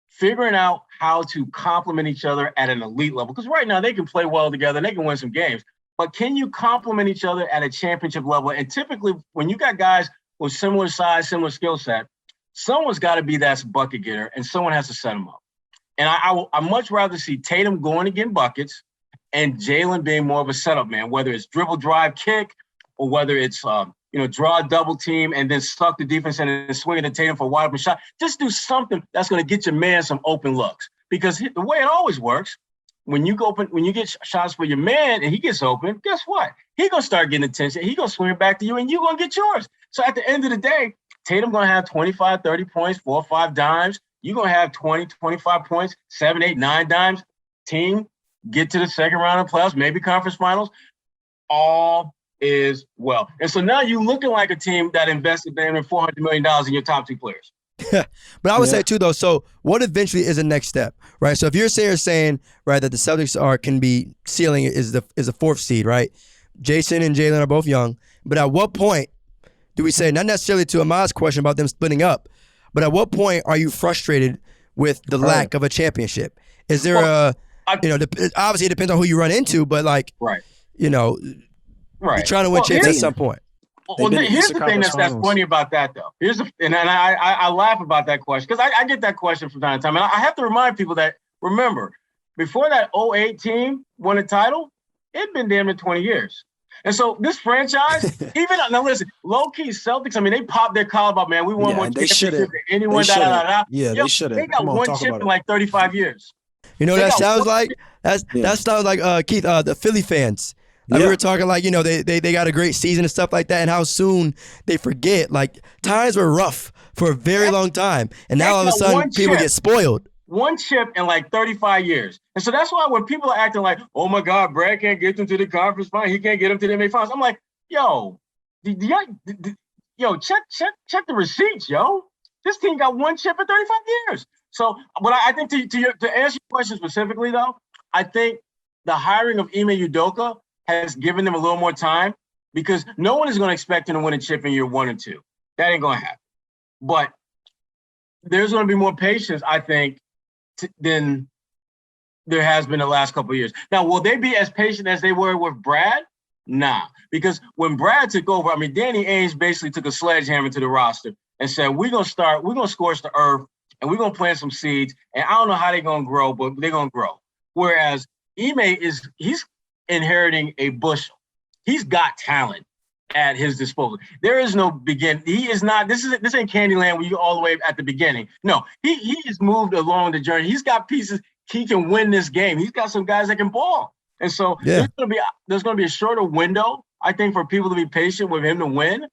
Figuring out how to complement each other at an elite level. Because right now they can play well together, they can win some games. But can you complement each other at a championship level? And typically, when you got guys with similar size, similar skill set, someone's got to be that bucket getter, and someone has to set them up. And I much rather see Tatum going to get buckets and Jalen being more of a setup man, whether it's dribble, drive, kick, or whether it's draw a double team and then suck the defense in and swing it to Tatum for a wide open shot. Just do something that's going to get your man some open looks. Because the way it always works, when you get shots for your man and he gets open, guess what? He's going to start getting attention. He's going to swing it back to you and you're going to get yours. So at the end of the day, Tatum going to have 25, 30 points, 4 or 5 dimes. You're going to have 20, 25 points, 7, 8, 9 dimes. Team, get to the second round of playoffs, maybe conference finals. All is well. And so now you're looking like a team that invested $400 million in your top 2 players. But I would say too, though, so what eventually is the next step, right? So if you're saying, right, that the Celtics can be ceiling is a 4th seed, right? Jayson and Jalen are both young. But at what point do we say, not necessarily to Ahmad's question about them splitting up, but at what point are you frustrated with the lack of a championship? Is there obviously it depends on who you run into, but you're trying to win championships at some point. Well, here's the thing that's funny about that, though. I laugh about that question because I get that question from time to time. And I have to remind people that, remember, before that 2008 team won a title, it'd been damn near 20 years. And so this franchise, now listen, low-key Celtics, they popped their collar up, man. We won more championships than anyone, Yeah, they should have. They got one chip in like 35 years. You know what that sounds like? That sounds like, Keith, the Philly fans. We were talking they got a great season and stuff like that, and how soon they forget. Times were rough for a very long time, and now all of a sudden people get spoiled. One chip in like 35 years. And so that's why when people are acting like, oh my God, Brad can't get them to the conference final, he can't get them to the NBA finals. I'm like, check the receipts, yo. This team got one chip in 35 years. So, but I think to answer your question specifically, though, I think the hiring of Ime Udoka has given them a little more time because no one is going to expect them to win a chip in year 1 and 2. That ain't going to happen. But there's going to be more patience, I think, than there has been the last couple of years. Now, will they be as patient as they were with Brad? Nah, because when Brad took over, Danny Ainge basically took a sledgehammer to the roster and said, we're going to scorch the earth and we're going to plant some seeds. And I don't know how they're going to grow, but they're going to grow. Whereas Ime he's inheriting a bushel. He's got talent at his disposal. There is no begin. He is not. This ain't Candyland where you all the way at the beginning. No, he has moved along the journey. He's got pieces. He can win this game. He's got some guys that can ball. And so there's going to be a shorter window, I think, for people to be patient with him to win.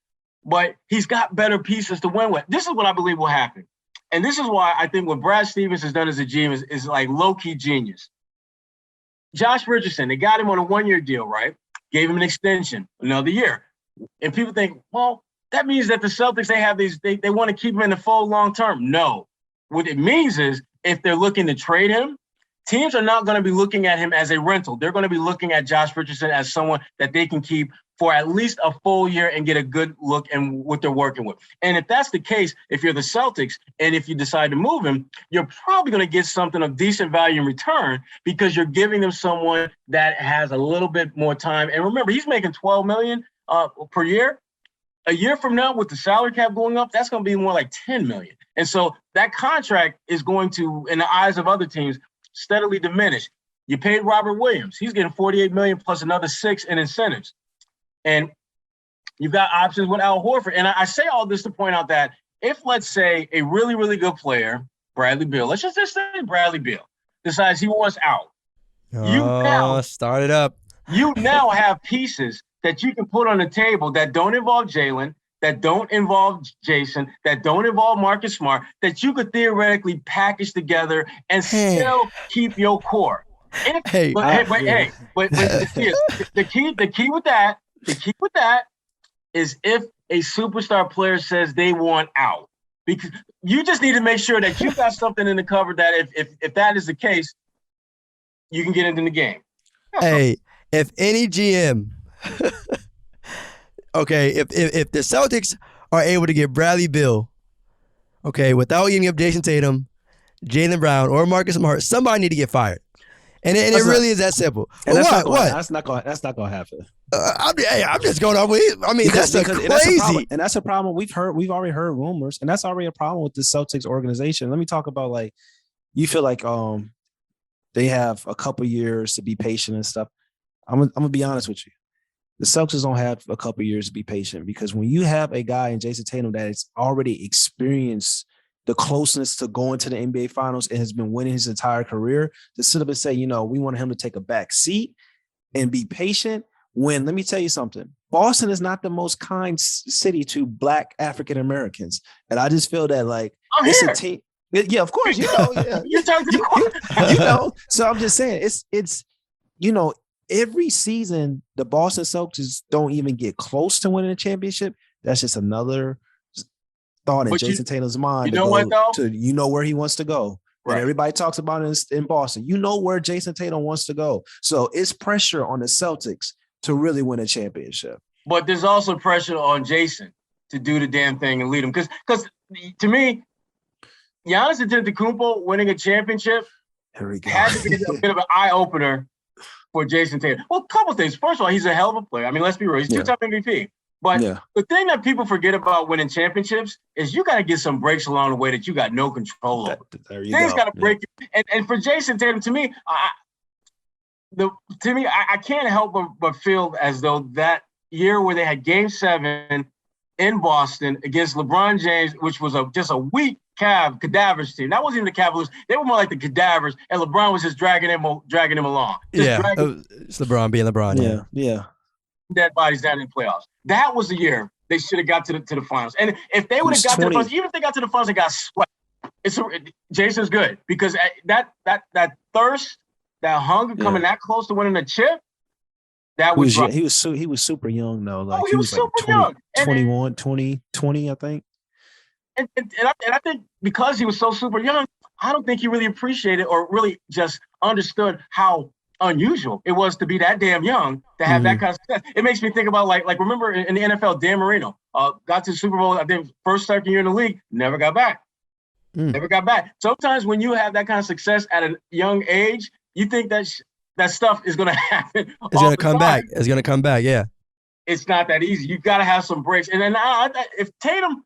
But he's got better pieces to win with. This is what I believe will happen. And this is why I think what Brad Stevens has done as a GM is like low-key genius. Josh Richardson, they got him on a 1-year deal, right? Gave him an extension, another year. And people think, well, that means that the Celtics, they want to keep him in the fold long term. No. What it means is if they're looking to trade him, teams are not going to be looking at him as a rental. They're going to be looking at Josh Richardson as someone that they can keep for at least a full year and get a good look at what they're working with. And if that's the case, if you're the Celtics and if you decide to move him, you're probably going to get something of decent value in return because you're giving them someone that has a little bit more time. And remember, he's making $12 million per year. a year from now, with the salary cap going up, that's going to be more like $10 million. And so that contract is going to, in the eyes of other teams, steadily diminish. You paid Robert Williams. He's getting $48 million plus another $6 million in incentives. And you've got options with Al Horford. And I say all this to point out that if, let's say, a really, really good player, Bradley Beal, let's just say Bradley Beal, decides he wants out. Start it up. You now have pieces that you can put on the table that don't involve Jalen, that don't involve Jayson, that don't involve Marcus Smart, that you could theoretically package together and still keep your core. But the key with that is if a superstar player says they want out, because you just need to make sure that you got something in the cupboard that if that is the case, you can get into the game. If any GM, if the Celtics are able to get Bradley Beal, without giving up Jayson Tatum, Jaylen Brown, or Marcus Smart, somebody need to get fired. And it really is that simple. That's not gonna happen. I'm just going off with it. I mean, that's crazy. And that's a problem. We've already heard rumors, and that's already a problem with the Celtics organization. Let me talk about, like, you feel like they have a couple years to be patient and stuff. I'm gonna be honest with you. The Celtics don't have a couple years to be patient, because when you have a guy in Jayson Tatum that has already experienced the closeness to going to the NBA Finals and has been winning his entire career, to sit up and say, we want him to take a back seat and be patient. When, let me tell you something, Boston is not the most kind city to Black African Americans, and I just feel that, like, it's a team. Yeah, of course, Yeah. You're talking to the So I'm just saying, it's every season the Boston Celtics don't even get close to winning a championship. That's just another thought in Jayson Tatum's mind. Where he wants to go. Right. And everybody talks about it in Boston. Where Jayson Tatum wants to go. So it's pressure on the Celtics to really win a championship. But there's also pressure on Jayson to do the damn thing and lead him. Because to me, Giannis Antetokounmpo winning a championship had to be a bit of an eye-opener for Jayson Tatum. Well, a couple things. First of all, he's a hell of a player. I mean, let's be real. He's two-time MVP. But the thing that people forget about winning championships is you got to get some breaks along the way that you got no control over. Things got to break. And for Jayson Tatum, to me, I can't help but feel as though that year where they had Game 7 in Boston against LeBron James, which was just a weak Cadavers team. That wasn't even the Cavaliers. They were more like the Cadavers, and LeBron was just dragging him along. It's LeBron being LeBron. Yeah. Dead bodies down in the playoffs. That was the year they should have got to the finals. And if they would have got to the finals, even if they got to the finals, they got swept. Jason's good, because that thirst, that hunger coming that close to winning a chip, that was he was super young though. Like, he was super young. 21, 20, I think. And I think because he was so super young, I don't think he really appreciated or really just understood how unusual it was to be that damn young to have that kind of success. It makes me think about like remember in the NFL, Dan Marino got to the Super Bowl, I think first, second year in the league, never got back. Never got back. Sometimes when you have that kind of success at a young age, you think that stuff is going to happen. It's going to come back. It's going to come back, yeah. It's not that easy. You got to have some breaks. And then if Tatum,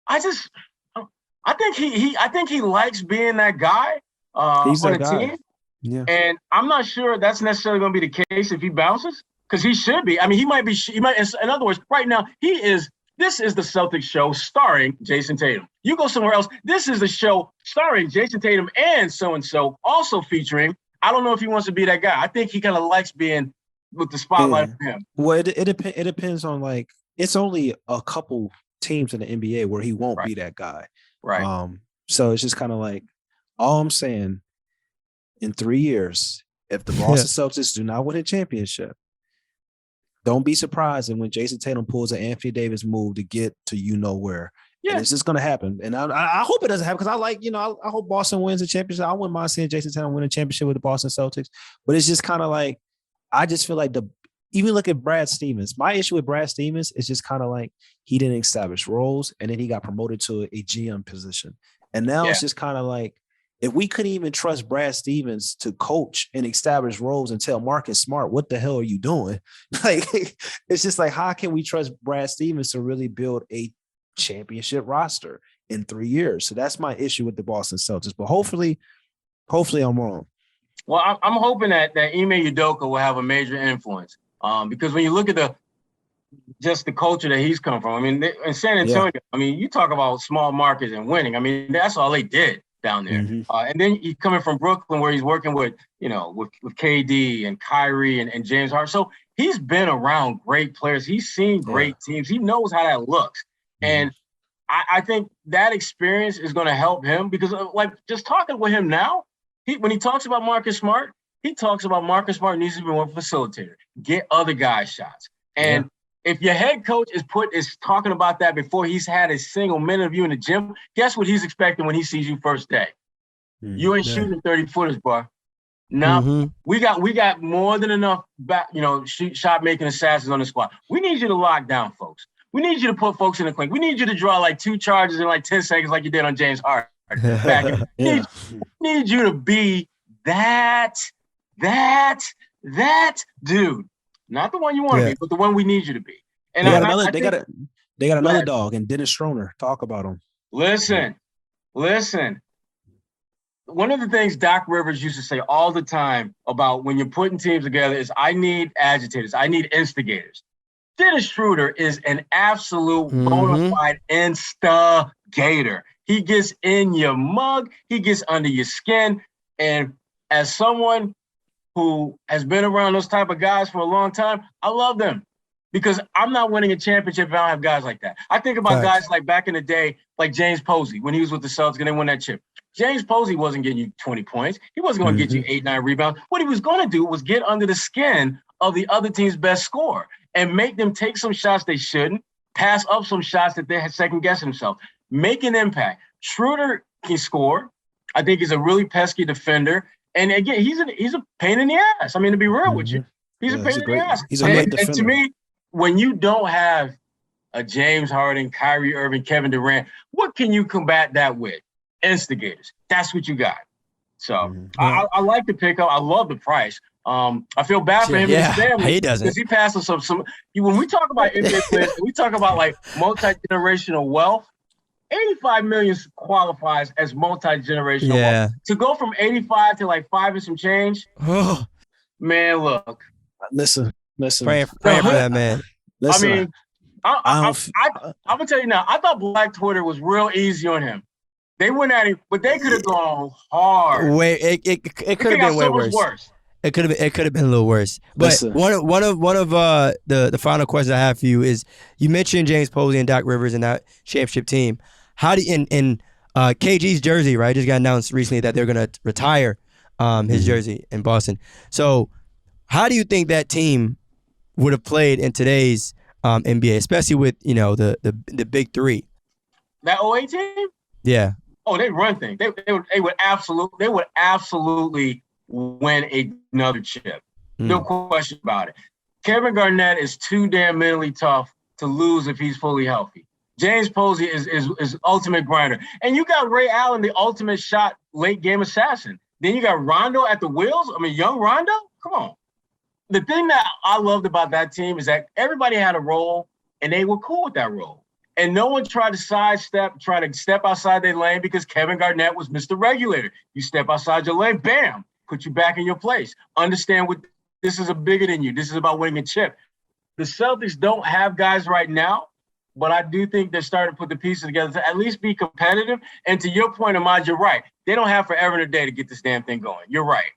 I think he likes being that guy on the team. Yeah. And I'm not sure that's necessarily going to be the case if he bounces, because he should be. I mean, he might. In other words, right now, this is the Celtics show starring Jayson Tatum. You go somewhere else, this is the show starring Jayson Tatum and so-and-so, also featuring. I don't know if he wants to be that guy. I think he kind of likes being with the spotlight for him. Well, it depends on, like, it's only a couple teams in the NBA where he won't be that guy. Right. So it's just kind of like, all I'm saying, in 3 years, if the Boston Celtics do not win a championship, don't be surprised when Jayson Tatum pulls an Anthony Davis move to get to where. Yeah. And it's just going to happen. And I hope it doesn't happen, because I hope Boston wins a championship. I wouldn't mind seeing Jayson Tatum win a championship with the Boston Celtics. But it's just kind of like, I just feel like even look at Brad Stevens. My issue with Brad Stevens is just kind of like he didn't establish roles, and then he got promoted to a GM position. And now it's just kind of like, if we couldn't even trust Brad Stevens to coach and establish roles and tell Marcus Smart, what the hell are you doing? Like, it's just like, how can we trust Brad Stevens to really build a championship roster in 3 years? So that's my issue with the Boston Celtics. But hopefully I'm wrong. Well, I'm hoping that Ime Udoka will have a major influence because when you look at the culture that he's come from, I mean, in San Antonio, I mean, you talk about small markets and winning. I mean, that's all they did down there. And then he's coming from Brooklyn where he's working with KD and Kyrie and James Harden. So he's been around great players. He's seen great teams. He knows how that looks. And I think that experience is going to help him because, like, just talking with him now, when he talks about Marcus Smart, he talks about Marcus Smart needs to be one facilitator, get other guys shots. And if your head coach is talking about that before he's had a single minute of you in the gym, guess what he's expecting when he sees you first day? You ain't shooting 30-footers, bro. Now we got more than enough shot making assassins on the squad. We need you to lock down folks. We need you to put folks in the clink. We need you to draw like 2 charges in like 10 seconds like you did on James Harden. Need you to be that dude. Not the one you want to be, but the one we need you to be. And they got another dog, and Dennis Schroeder. Talk about him. Listen. One of the things Doc Rivers used to say all the time about when you're putting teams together is, I need agitators. I need instigators. Dennis Schroeder is an absolute bona fide instigator. He gets in your mug. He gets under your skin. And as someone who has been around those type of guys for a long time, I love them because I'm not winning a championship if I don't have guys like that. I think about guys like back in the day, like James Posey, when he was with the Celtics and they won that chip. James Posey wasn't getting you 20 points. He wasn't going to get you 8, 9 rebounds. What he was going to do was get under the skin of the other team's best scorer and make them take some shots they shouldn't, pass up some shots that they had second-guessed themselves, make an impact. Schroeder can score. I think he's a really pesky defender. And again, he's a pain in the ass. I mean, to be real with you, he's a pain in the ass. He's a great defender. And to me, when you don't have a James Harden, Kyrie Irving, Kevin Durant, what can you combat that with? Instigators. That's what you got. So I like the pickup. I love the price. I feel bad for him and his family. He doesn't. Because he passes some. When we talk about NBA players, we talk about like multi-generational wealth. 85 million qualifies as multi-generational wealth. To go from 85 to like 5 and some change, man, look. Listen. Praying for that man. Listen, I mean, I'm gonna tell you now. I thought Black Twitter was real easy on him. They went at him, but they could have gone hard. It could have been way worse. It could have been a little worse. But one of the final questions I have for you is, you mentioned James Posey and Doc Rivers and that championship team. How do you in KG's jersey, right? Just got announced recently that they're gonna retire his jersey in Boston. So how do you think that team would have played in today's NBA, especially with the big three? That 08 team? Yeah. Oh, they run things. They would absolutely win another chip. No question about it. Kevin Garnett is too damn mentally tough to lose if he's fully healthy. James Posey is ultimate grinder. And you got Ray Allen, the ultimate shot late game assassin. Then you got Rondo at the wheels. I mean, young Rondo? Come on. The thing that I loved about that team is that everybody had a role and they were cool with that role. And no one tried to try to step outside their lane because Kevin Garnett was Mr. Regulator. You step outside your lane, bam, put you back in your place. Understand what this is bigger than you. This is about winning a chip. The Celtics don't have guys right now, but I do think they're starting to put the pieces together to at least be competitive. And to your point, Ahmad, you're right. They don't have forever and a day to get this damn thing going. You're right.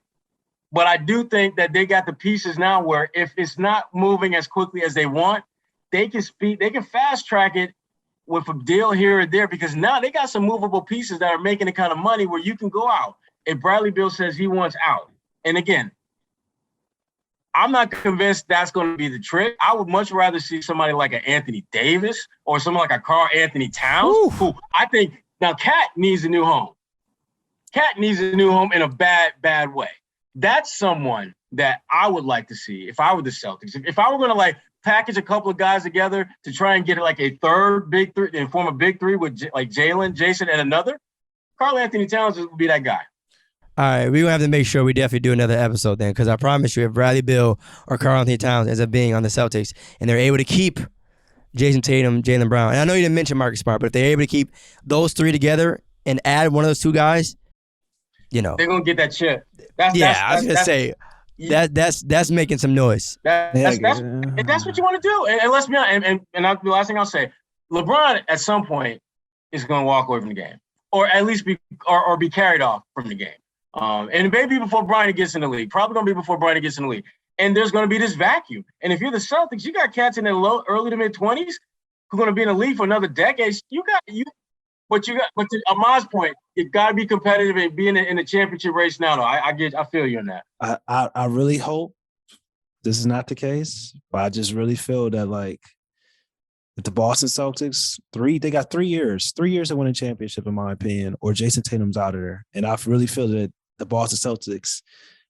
But I do think that they got the pieces now where if it's not moving as quickly as they want, they can fast track it with a deal here or there, because now they got some movable pieces that are making the kind of money where you can go out. If Bradley Beal says he wants out, and again, I'm not convinced that's going to be the trick. I would much rather see somebody like an Anthony Davis or someone like a Karl Anthony Towns, who I think now Cat needs a new home. Cat needs a new home in a bad way. That's someone that I would like to see if I were the Celtics. If I were going to like package a couple of guys together to try and get like a third big three and form a big three with like Jalen, Jayson, and another, Karl Anthony Towns would be that guy. All right, we're going to have to make sure we definitely do another episode then, because I promise you, if Bradley Beal or Karl-Anthony Towns ends up being on the Celtics and they're able to keep Jayson Tatum, Jaylen Brown, and I know you didn't mention Marcus Smart, but if they're able to keep those three together and add one of those two guys, they're going to get that chip. I was going to say, that's making some noise. That's what you want to do. And let's be honest, and the last thing I'll say, LeBron at some point is going to walk away from the game, or at least be carried off from the game. And maybe before Bronny gets in the league, probably going to be before Bronny gets in the league. And there's going to be this vacuum. And if you're the Celtics, you got cats in their early to mid-20s who are going to be in the league for another decade. But to Ahmad's point, you got to be competitive and be in the championship race now. Though I feel you on that. I really hope this is not the case, but I just really feel that like the Boston Celtics, they got 3 years to win a championship, in my opinion, or Jayson Tatum's out of there. And I really feel that the Boston Celtics,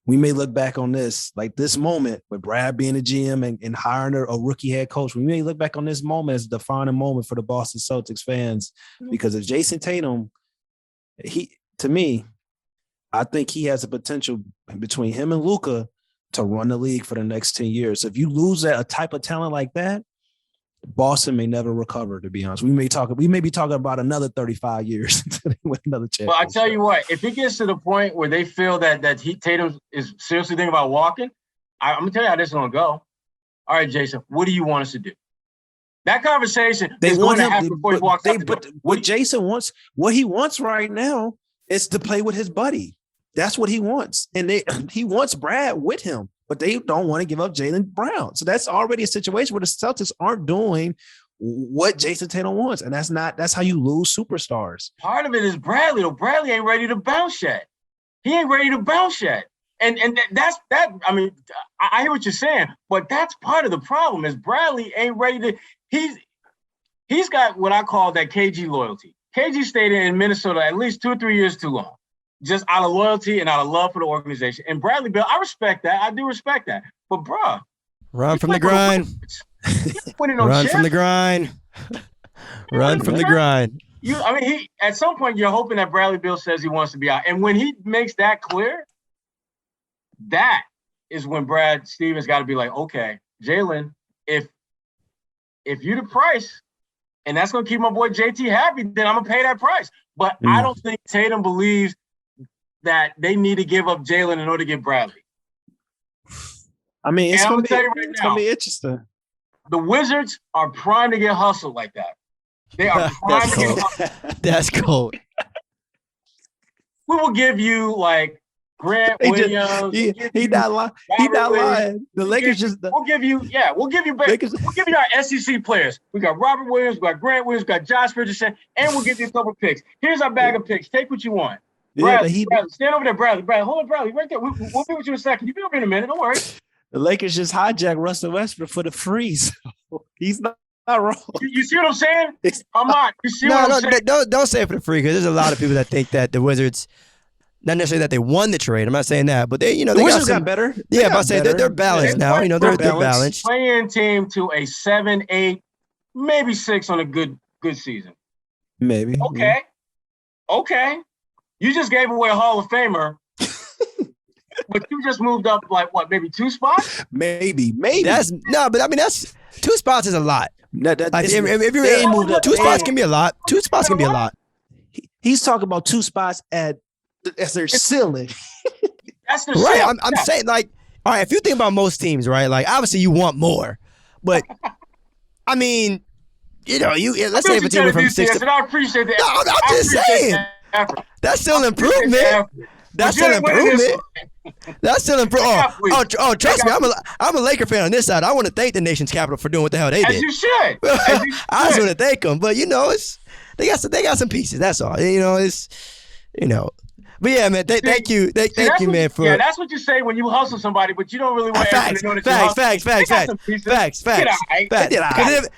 we may look back on this moment with Brad being the GM and hiring a rookie head coach. We may look back on this moment as a defining moment for the Boston Celtics fans, because if Jayson Tatum, to me, I think he has a potential between him and Luka to run the league for the next 10 years. So if you lose a type of talent like that, Boston may never recover, to be honest. We may be talking about another 35 years until they win another championship. Well, I tell you what, if it gets to the point where they feel that Tatum is seriously thinking about walking, I'm going to tell you how this is going to go. All right, Jason, what do you want us to do? That conversation is going to happen before he walks out the door. What Jason wants, what he wants right now is to play with his buddy. That's what he wants. And he wants Brad with him, but they don't want to give up Jaylen Brown. So that's already a situation where the Celtics aren't doing what Jayson Tatum wants. And that's how you lose superstars. Part of it is Bradley, though. Bradley ain't ready to bounce yet. He ain't ready to bounce yet. And that's that. I mean, I hear what you're saying, but that's part of the problem is Bradley ain't ready to. He's got what I call that KG loyalty. KG stayed in Minnesota at least 2 or 3 years too long, just out of loyalty and out of love for the organization. And Bradley Beal, I respect that. I do respect that. But, bruh. Run from the grind. Run from the grind. Run from the grind. He at some point you're hoping that Bradley Beal says he wants to be out. And when he makes that clear, that is when Brad Stevens got to be like, okay, Jalen, if you're the price, and that's going to keep my boy JT happy, then I'm going to pay that price. But I don't think Tatum believes that they need to give up Jalen in order to get Bradley. I mean, it's going to be interesting. The Wizards are primed to get hustled like that. They are primed to get hustled. That's cold. We will give you, like, Grant Williams. He not lying. The Lakers we'll give you our SEC players. We got Robert Williams, we got Grant Williams, we got Josh Richardson, and we'll give you a couple picks. Here's our bag of picks. Take what you want. Bradley, stand over there, Bradley. Hold on, Bradley, right there. We'll be with you in a second. You'll be over in a minute. Don't worry. The Lakers just hijacked Russell Westbrook for the freeze. He's not wrong. You see what I'm saying? I'm not. You see what I'm saying? Don't say it for the free, because there's a lot of people that think that the Wizards, not necessarily that they won the trade. I'm not saying that, but they Wizards got better. Yeah, but I say they're balanced now. They're balanced. Playing team to a 7, 8, maybe 6 on a good season. Maybe. Okay. You just gave away a Hall of Famer, but you just moved up maybe 2 spots? Maybe. That's 2 spots is a lot. If you're moved up, 2 spots can be a lot. 2 spots can be a lot. He's talking about 2 spots as their ceiling. That's the right. I'm saying, like, all right, if you think about most teams, right, like, obviously you want more, but I mean, let's say if a team went from 6 to, I appreciate that. No, I'm just saying. That's still an improvement. That's still improvement. That's still improvement. Oh, trust me, I'm a Laker fan on this side. I want to thank the nation's capital for doing what the hell they did. As you should. I just want to thank them, but they got some pieces. That's all. But yeah, man, thank you, man. Yeah, that's what you say when you hustle somebody, but you don't really want everyone to know that you Facts.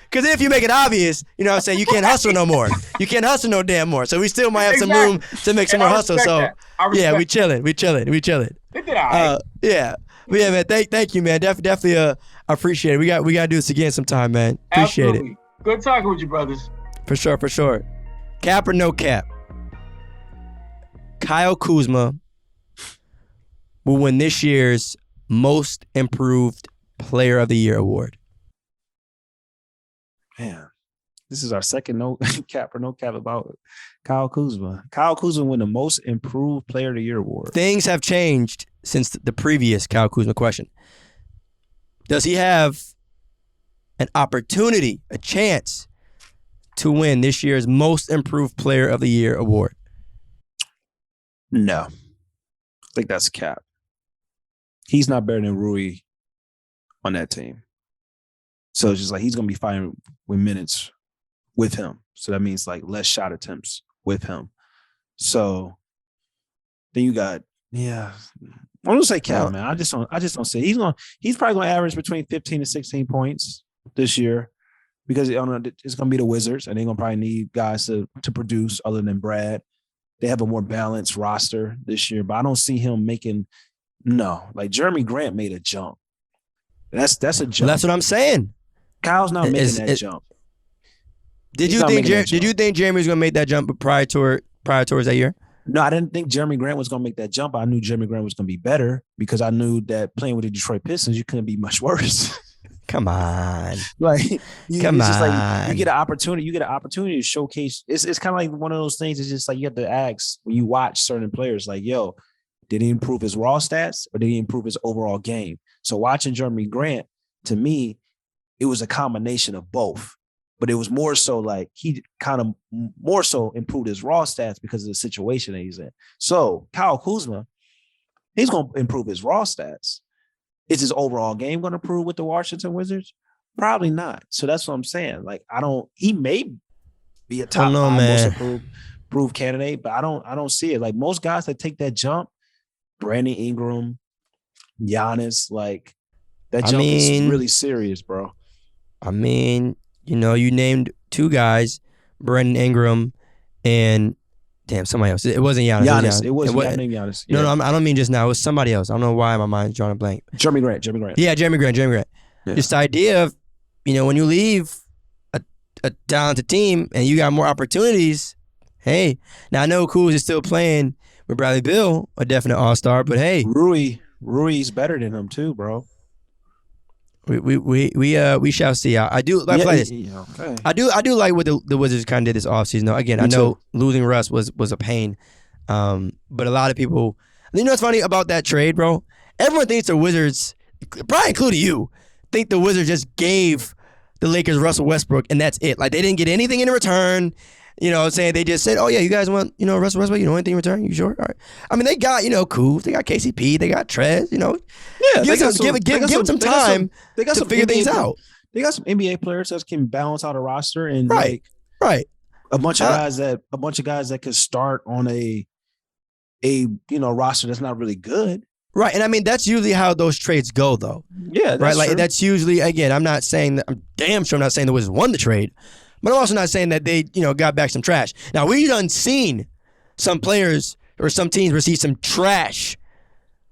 Because if you make it obvious, what I'm saying, you can't hustle no more. You can't hustle no damn more. So we still might have some room to make some more hustle. So yeah, we chilling. They did all right. Yeah. But yeah, man, thank you, man. Definitely I appreciate it. We got to do this again sometime, man. Appreciate it. Good talking with you, brothers. For sure. Cap or no cap? Kyle Kuzma will win this year's Most Improved Player of the Year award? Man, this is our second no cap about Kyle Kuzma. Kyle Kuzma win the Most Improved Player of the Year award. Things have changed since the previous Kyle Kuzma question. Does he have an opportunity, a chance to win this year's Most Improved Player of the Year award? No. I think that's a cap. He's not better than Rui on that team. So it's just like he's going to be fighting with minutes with him. So that means like less shot attempts with him. So then you got, I'm going to say cap, man. I just don't see it. He's probably going to average between 15 and 16 points this year because it's going to be the Wizards and they're going to probably need guys to produce other than Brad. They have a more balanced roster this year, but I don't see him making like Jeremy Grant made a jump. That's a jump. Well, that's what I'm saying. Kyle's not making that jump. Did you think Jeremy was going to make that jump prior towards that year? No, I didn't think Jeremy Grant was going to make that jump. I knew Jeremy Grant was going to be better because I knew that playing with the Detroit Pistons, you couldn't be much worse. Come on. You get an opportunity. You get an opportunity to showcase. It's kind of like one of those things. It's just like you have to ask when you watch certain players, like, yo, did he improve his raw stats or did he improve his overall game? So watching Jeremy Grant, to me, it was a combination of both. But it was more so like he kind of more so improved his raw stats because of the situation that he's in. So Kyle Kuzma, he's going to improve his raw stats. Is his overall game going to improve with the Washington Wizards? Probably not. So that's what I'm saying. Like, he may be a top most improved candidate, but I don't see it. Like most guys that take that jump, Brandon Ingram, Giannis, like that jump is really serious, bro. I mean, you named two guys, Brandon Ingram and somebody else. It wasn't Giannis. It was Giannis. Yeah. No, I don't mean just now. It was somebody else. I don't know why my mind's drawing a blank. Jeremy Grant. Yeah, Jeremy Grant. Yeah. This idea of, when you leave a talented team and you got more opportunities, hey. Now, I know Kuz is still playing with Bradley Beal, a definite all-star, but hey. Rui's better than him too, bro. We shall see. I do like this. Yeah, okay. I do like what the Wizards kind of did this offseason. Now, again, I know losing Russ was a pain, but a lot of people. What's funny about that trade, bro? Everyone thinks the Wizards, probably including you, think the Wizards just gave the Lakers Russell Westbrook and that's it. Like they didn't get anything in return. Saying they just said, oh yeah, you guys want Russell Westbrook? You know anything in return? You sure? All right. I mean, they got Kuz, they got KCP, they got Trez. Yeah, give them some time to figure things out. They got some NBA players that can balance out a roster and right. a bunch of guys that could start on a roster that's not really good. Right, and I mean that's usually how those trades go, though. Yeah, right. Like true. That's usually, again, I'm damn sure I'm not saying the Wizards won the trade. But I'm also not saying that they, got back some trash. Now, we done seen some players or some teams receive some trash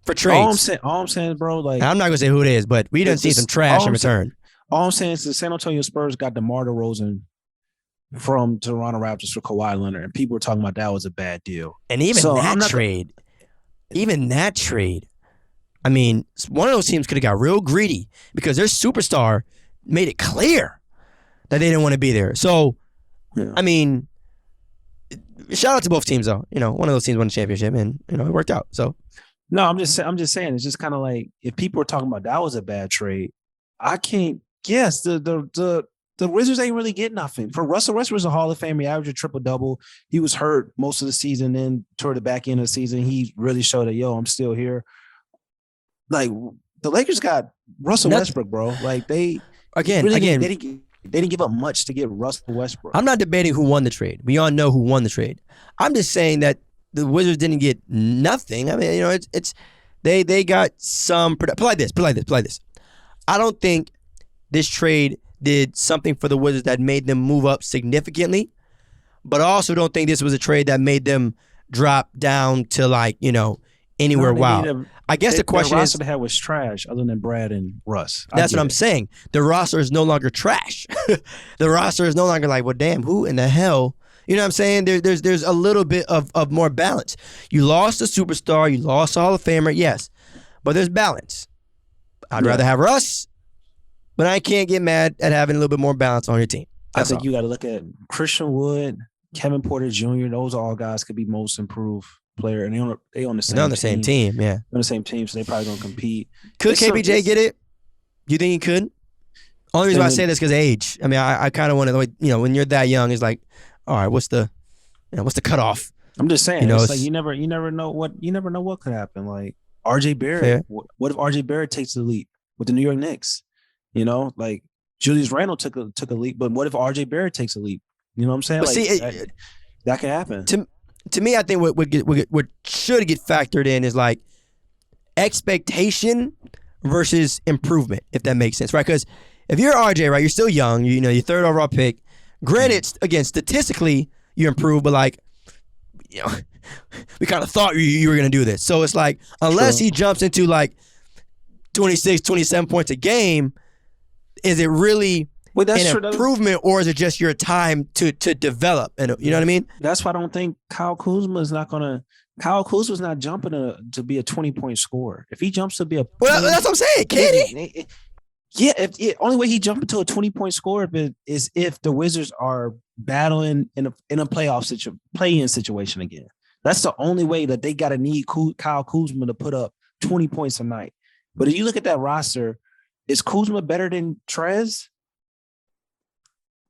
for trades. All I'm saying, bro, like I'm not going to say who it is, but we done seen some trash in return. All I'm saying is the San Antonio Spurs got DeMar DeRozan from Toronto Raptors for Kawhi Leonard, and people were talking about that was a bad deal. And even that trade, I mean, one of those teams could have got real greedy because their superstar made it clear that they didn't want to be there. So, yeah. I mean, shout out to both teams, though. One of those teams won the championship, and it worked out. So, no, I'm just saying, it's just kind of like if people are talking about that was a bad trade, I can't guess the Wizards ain't really getting nothing. For Russell Westbrook was a Hall of Fame. He averaged a triple-double. He was hurt most of the season. Then toward the back end of the season, he really showed that, I'm still here. Like the Lakers got Russell Westbrook, bro. Like they didn't give up much to get Russell Westbrook. I'm not debating who won the trade. We all know who won the trade. I'm just saying that the Wizards didn't get nothing. I mean, they got some. Play this. I don't think this trade did something for the Wizards that made them move up significantly, but I also don't think this was a trade that made them drop down to anywhere wild. I guess the question is, the roster they had was trash other than Brad and Russ. That's what I'm saying. The roster is no longer trash. The roster is no longer like, well, damn, who in the hell? You know what I'm saying? There's a little bit of more balance. You lost a superstar. You lost a Hall of Famer, yes. but there's balance. I'd rather have Russ, but I can't get mad at having a little bit more balance on your team. I think you got to look at Christian Wood, Kevin Porter Jr. Those all guys could be most improved player, and they on the same. They're on the same team, yeah. On the same team, so they probably gonna compete. Could KPJ get it? You think he could? Only reason why I say this because age. I mean, I kind of want to, when you're that young, it's like, all right, what's the cutoff? I'm just saying, it's like you never know what could happen. Like RJ Barrett, what if RJ Barrett takes the leap with the New York Knicks? Like Julius Randle took a leap, but what if RJ Barrett takes a leap? You know what I'm saying? Like, that could happen. To me, I think what should get factored in is like expectation versus improvement, if that makes sense, right? Because if you're RJ, right, you're still young, you're third overall pick. Granted, again, statistically, you improve, but like, we kind of thought you were going to do this. So it's like, unless he jumps into like 26, 27 points a game, is it really an improvement, or is it just your time to develop? And you know what I mean? That's why I don't think Kyle Kuzma is not going to. Kyle Kuzma's not jumping to be a 20-point scorer. If he jumps to be a, well, that's what I'm saying, Katie. Yeah, only way he jump into a 20-point scorer is if the Wizards are battling in a play-in situation again. That's the only way that they got to need Kyle Kuzma to put up 20 points a night. But if you look at that roster, is Kuzma better than Trez?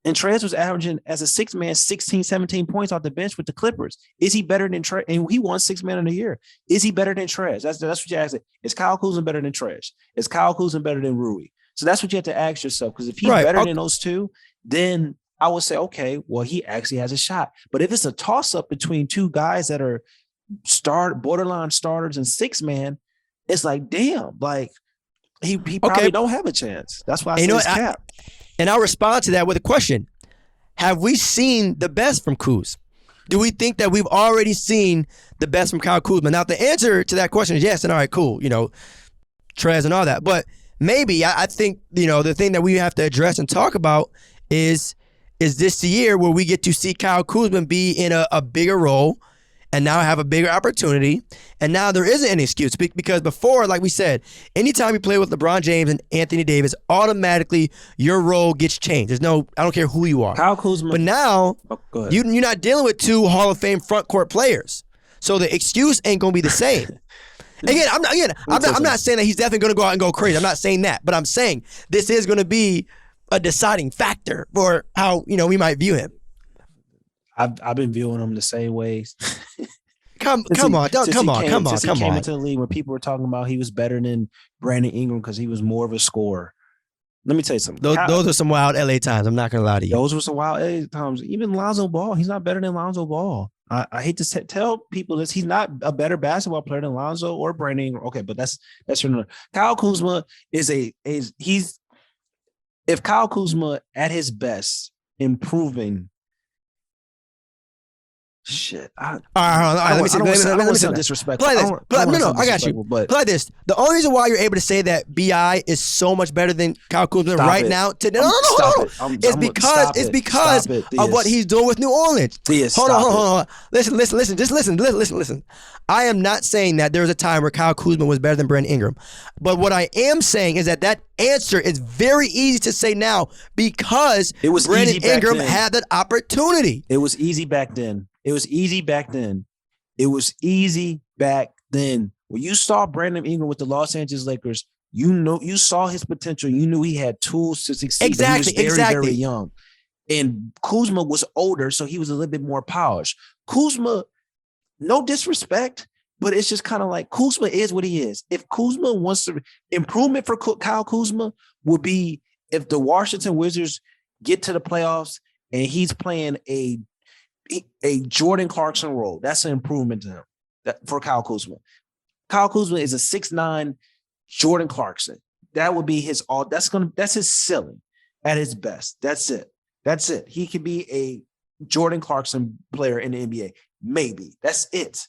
And Trez was averaging as a six man 16, 17 points off the bench with the Clippers. Is he better than Trez? And he won 6 man of the year. Is he better than Trez? That's what you ask. Is Kyle Kuzma better than Trez? Is Kyle Kuzma better than Rui? So that's what you have to ask yourself. Because if he's better than those two, then I would say, okay, well, he actually has a shot. But if it's a toss-up between two guys that are borderline starters and 6 man, it's like, damn, like he probably don't have a chance. That's why I say it's cap. And I'll respond to that with a question. Have we seen the best from Kuz? Do we think that we've already seen the best from Kyle Kuzma? Now, the answer to that question is yes, and all right, cool, Trez and all that. But maybe I think, the thing that we have to address and talk about is this the year where we get to see Kyle Kuzma be in a bigger role and now have a bigger opportunity. And now there isn't any excuse because before, like we said, anytime you play with LeBron James and Anthony Davis, automatically your role gets changed. I don't care who you are. Kyle Kuzma. But now you're not dealing with 2 Hall of Fame front court players. So the excuse ain't going to be the same. I'm not saying that he's definitely going to go out and go crazy. I'm not saying that. But I'm saying this is going to be a deciding factor for how, we might view him. I've been viewing him the same way. Come on. He came into the league when people were talking about he was better than Brandon Ingram because he was more of a scorer. Let me tell you something. Those are some wild LA times. I'm not going to lie to you. Those were some wild LA times. Even Lonzo Ball, he's not better than Lonzo Ball. I hate to tell people this. He's not a better basketball player than Lonzo or Brandon Ingram. Okay, but that's your. Kyle Kuzma if Kyle Kuzma at his best improving. Shit. All right. Let me say disrespectful. Play this. I got you. But play this. The only reason why you're able to say that BI is so much better than Kyle Kuzma right now today. No. It's because of what he's doing with New Orleans. Hold on. Listen. Just listen. I am not saying that there was a time where Kyle Kuzma was better than Brandon Ingram. But what I am saying is that answer is very easy to say now because Brandon Ingram had that opportunity. It was easy back then. When you saw Brandon Ingram with the Los Angeles Lakers, you saw his potential. You knew he had tools to succeed. Exactly. He was very young. And Kuzma was older, so he was a little bit more polished. Kuzma, no disrespect, but it's just kind of like Kuzma is what he is. If Kuzma wants to, improvement for Kyle Kuzma would be if the Washington Wizards get to the playoffs and he's playing a Jordan Clarkson role. That's an improvement to him for Kyle Kuzma. Kyle Kuzma is a 6'9" Jordan Clarkson. That would be that's his ceiling at his best. That's it. He could be a Jordan Clarkson player in the NBA. Maybe. That's it.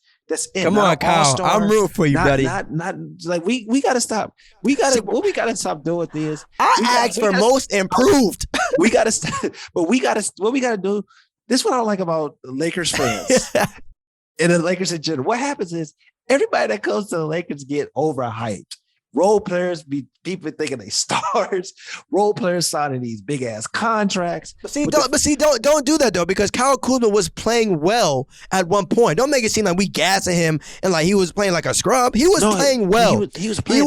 Come on, Kyle. I'm rooting for you, buddy. Not like we gotta stop. What we gotta stop doing with this. I asked for most improved. We gotta stop, but what we gotta do. This is what I don't like about Lakers fans and the Lakers in general. What happens is everybody that comes to the Lakers get overhyped. Role players be people thinking they stars. Role players signing these big ass contracts. But don't do that though, because Kyle Kuzma was playing well at one point. Don't make it seem like we gassing him and like he was playing like a scrub. He was playing well. He was playing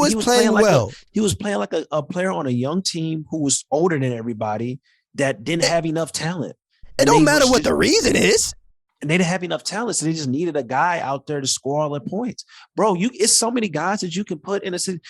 well. He was playing like a player on a young team who was older than everybody that didn't have enough talent. It don't matter what the reason is. And they didn't have enough talent, so they just needed a guy out there to score all their points. Bro, it's so many guys that you can put in a situation.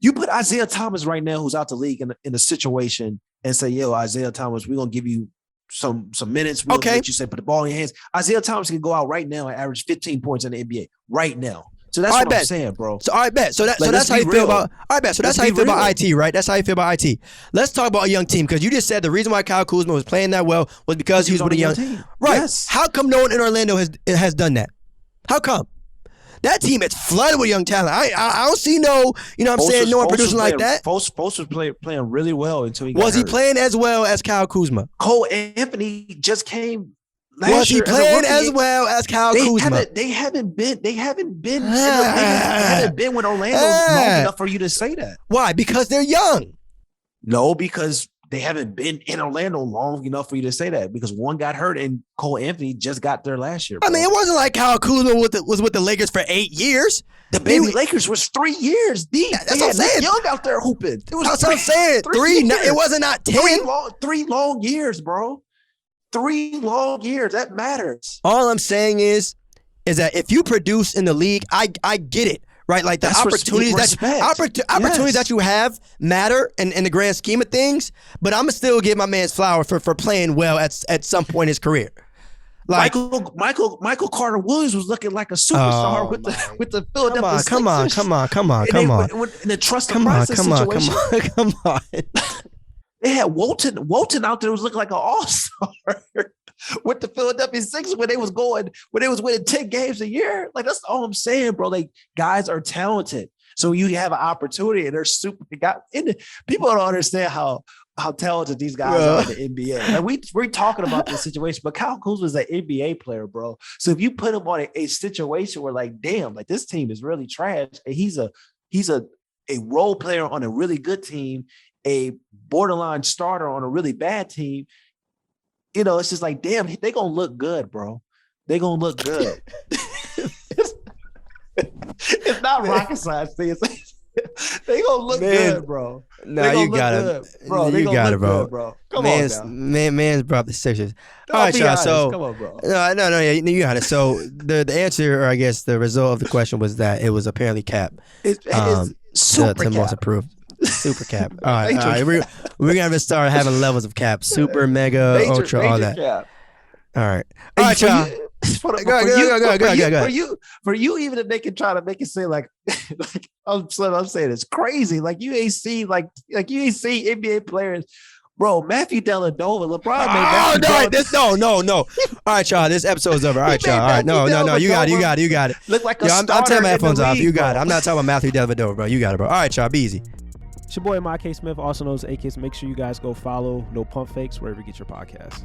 You put Isaiah Thomas right now, who's out the league, in a situation and say, yo, Isaiah Thomas, we're going to give you some minutes. We'll let you say, put the ball in your hands. Isaiah Thomas can go out right now and average 15 points in the NBA right now. So that's what I'm saying, bro. So I bet. So that's how you feel about. I bet. So that's how you feel about IT, right? That's how you feel about IT. Let's talk about a young team, because you just said the reason why Kyle Kuzma was playing that well was because he was with a young team. Right. Yes. How come no one in Orlando has done that? How come? That team is flooded with young talent. I don't see no one producing like that. Foles was playing really well until he got hurt. Was he playing as well as Kyle Kuzma? Cole Anthony just came. Was he playing as well as Kyle Kuzma? They haven't been with Orlando long enough for you to say that. Why? Because they're young. No, because they haven't been in Orlando long enough for you to say that, because one got hurt and Cole Anthony just got there last year. Bro. I mean, it wasn't like Kyle Kuzma was with the Lakers for 8 years. The baby Lakers was 3 years. That's what I'm saying. Young out there hooping. That's what I'm saying. It wasn't not 10. 3 long years, bro. 3 long years. That matters. All I'm saying is that if you produce in the league, I get it, right? Like the opportunities that you have matter in the grand scheme of things. But I'm gonna still give my man's flowers for playing well at some point in his career. Like Michael Carter Williams was looking like a superstar with the Philadelphia Sixers. Come on. In the trust and process situation. Come on. They had Walton out there was looking like an all-star with the Philadelphia Sixers when they was winning 10 games a year. Like, that's all I'm saying, bro. Like, guys are talented. So you have an opportunity and they're super guys. People don't understand how talented these guys are in the NBA. Like, we're talking about this situation, but Kyle Kuzma is an NBA player, bro. So if you put him on a situation where, like, damn, like, this team is really trash, and he's a role player on a really good team, a borderline starter on a really bad team, it's just like, damn, they gonna look good, bro. They gonna look good. It's not rocket science thing. They gonna look good, bro. No, you got it, bro. You got it, bro. Come on, man's brought the Sixers. All right, y'all. So, come on, bro. No, you got it. So the answer, or I guess the result of the question, was that it was apparently Cap. It's super to most approved. Super Cap. All right. We're gonna start having levels of Cap. Super, mega, ultra, all that. Cap. All right, y'all. For you, even if they can try to make it say like I'm saying it's crazy. Like, you ain't seen NBA players. Bro, Matthew Dellavedova, LeBron made No. All right, y'all. This episode's over. All right, y'all. All right. No. You got it. Look like a starter. I'm taking my headphones off. You got it. I'm not talking about Matthew Dellavedova, bro. You got it, bro. All right, y'all. Be easy. It's your boy, Ahmad Smith, also known as AK. Make sure you guys go follow No Pump Fakes wherever you get your podcasts.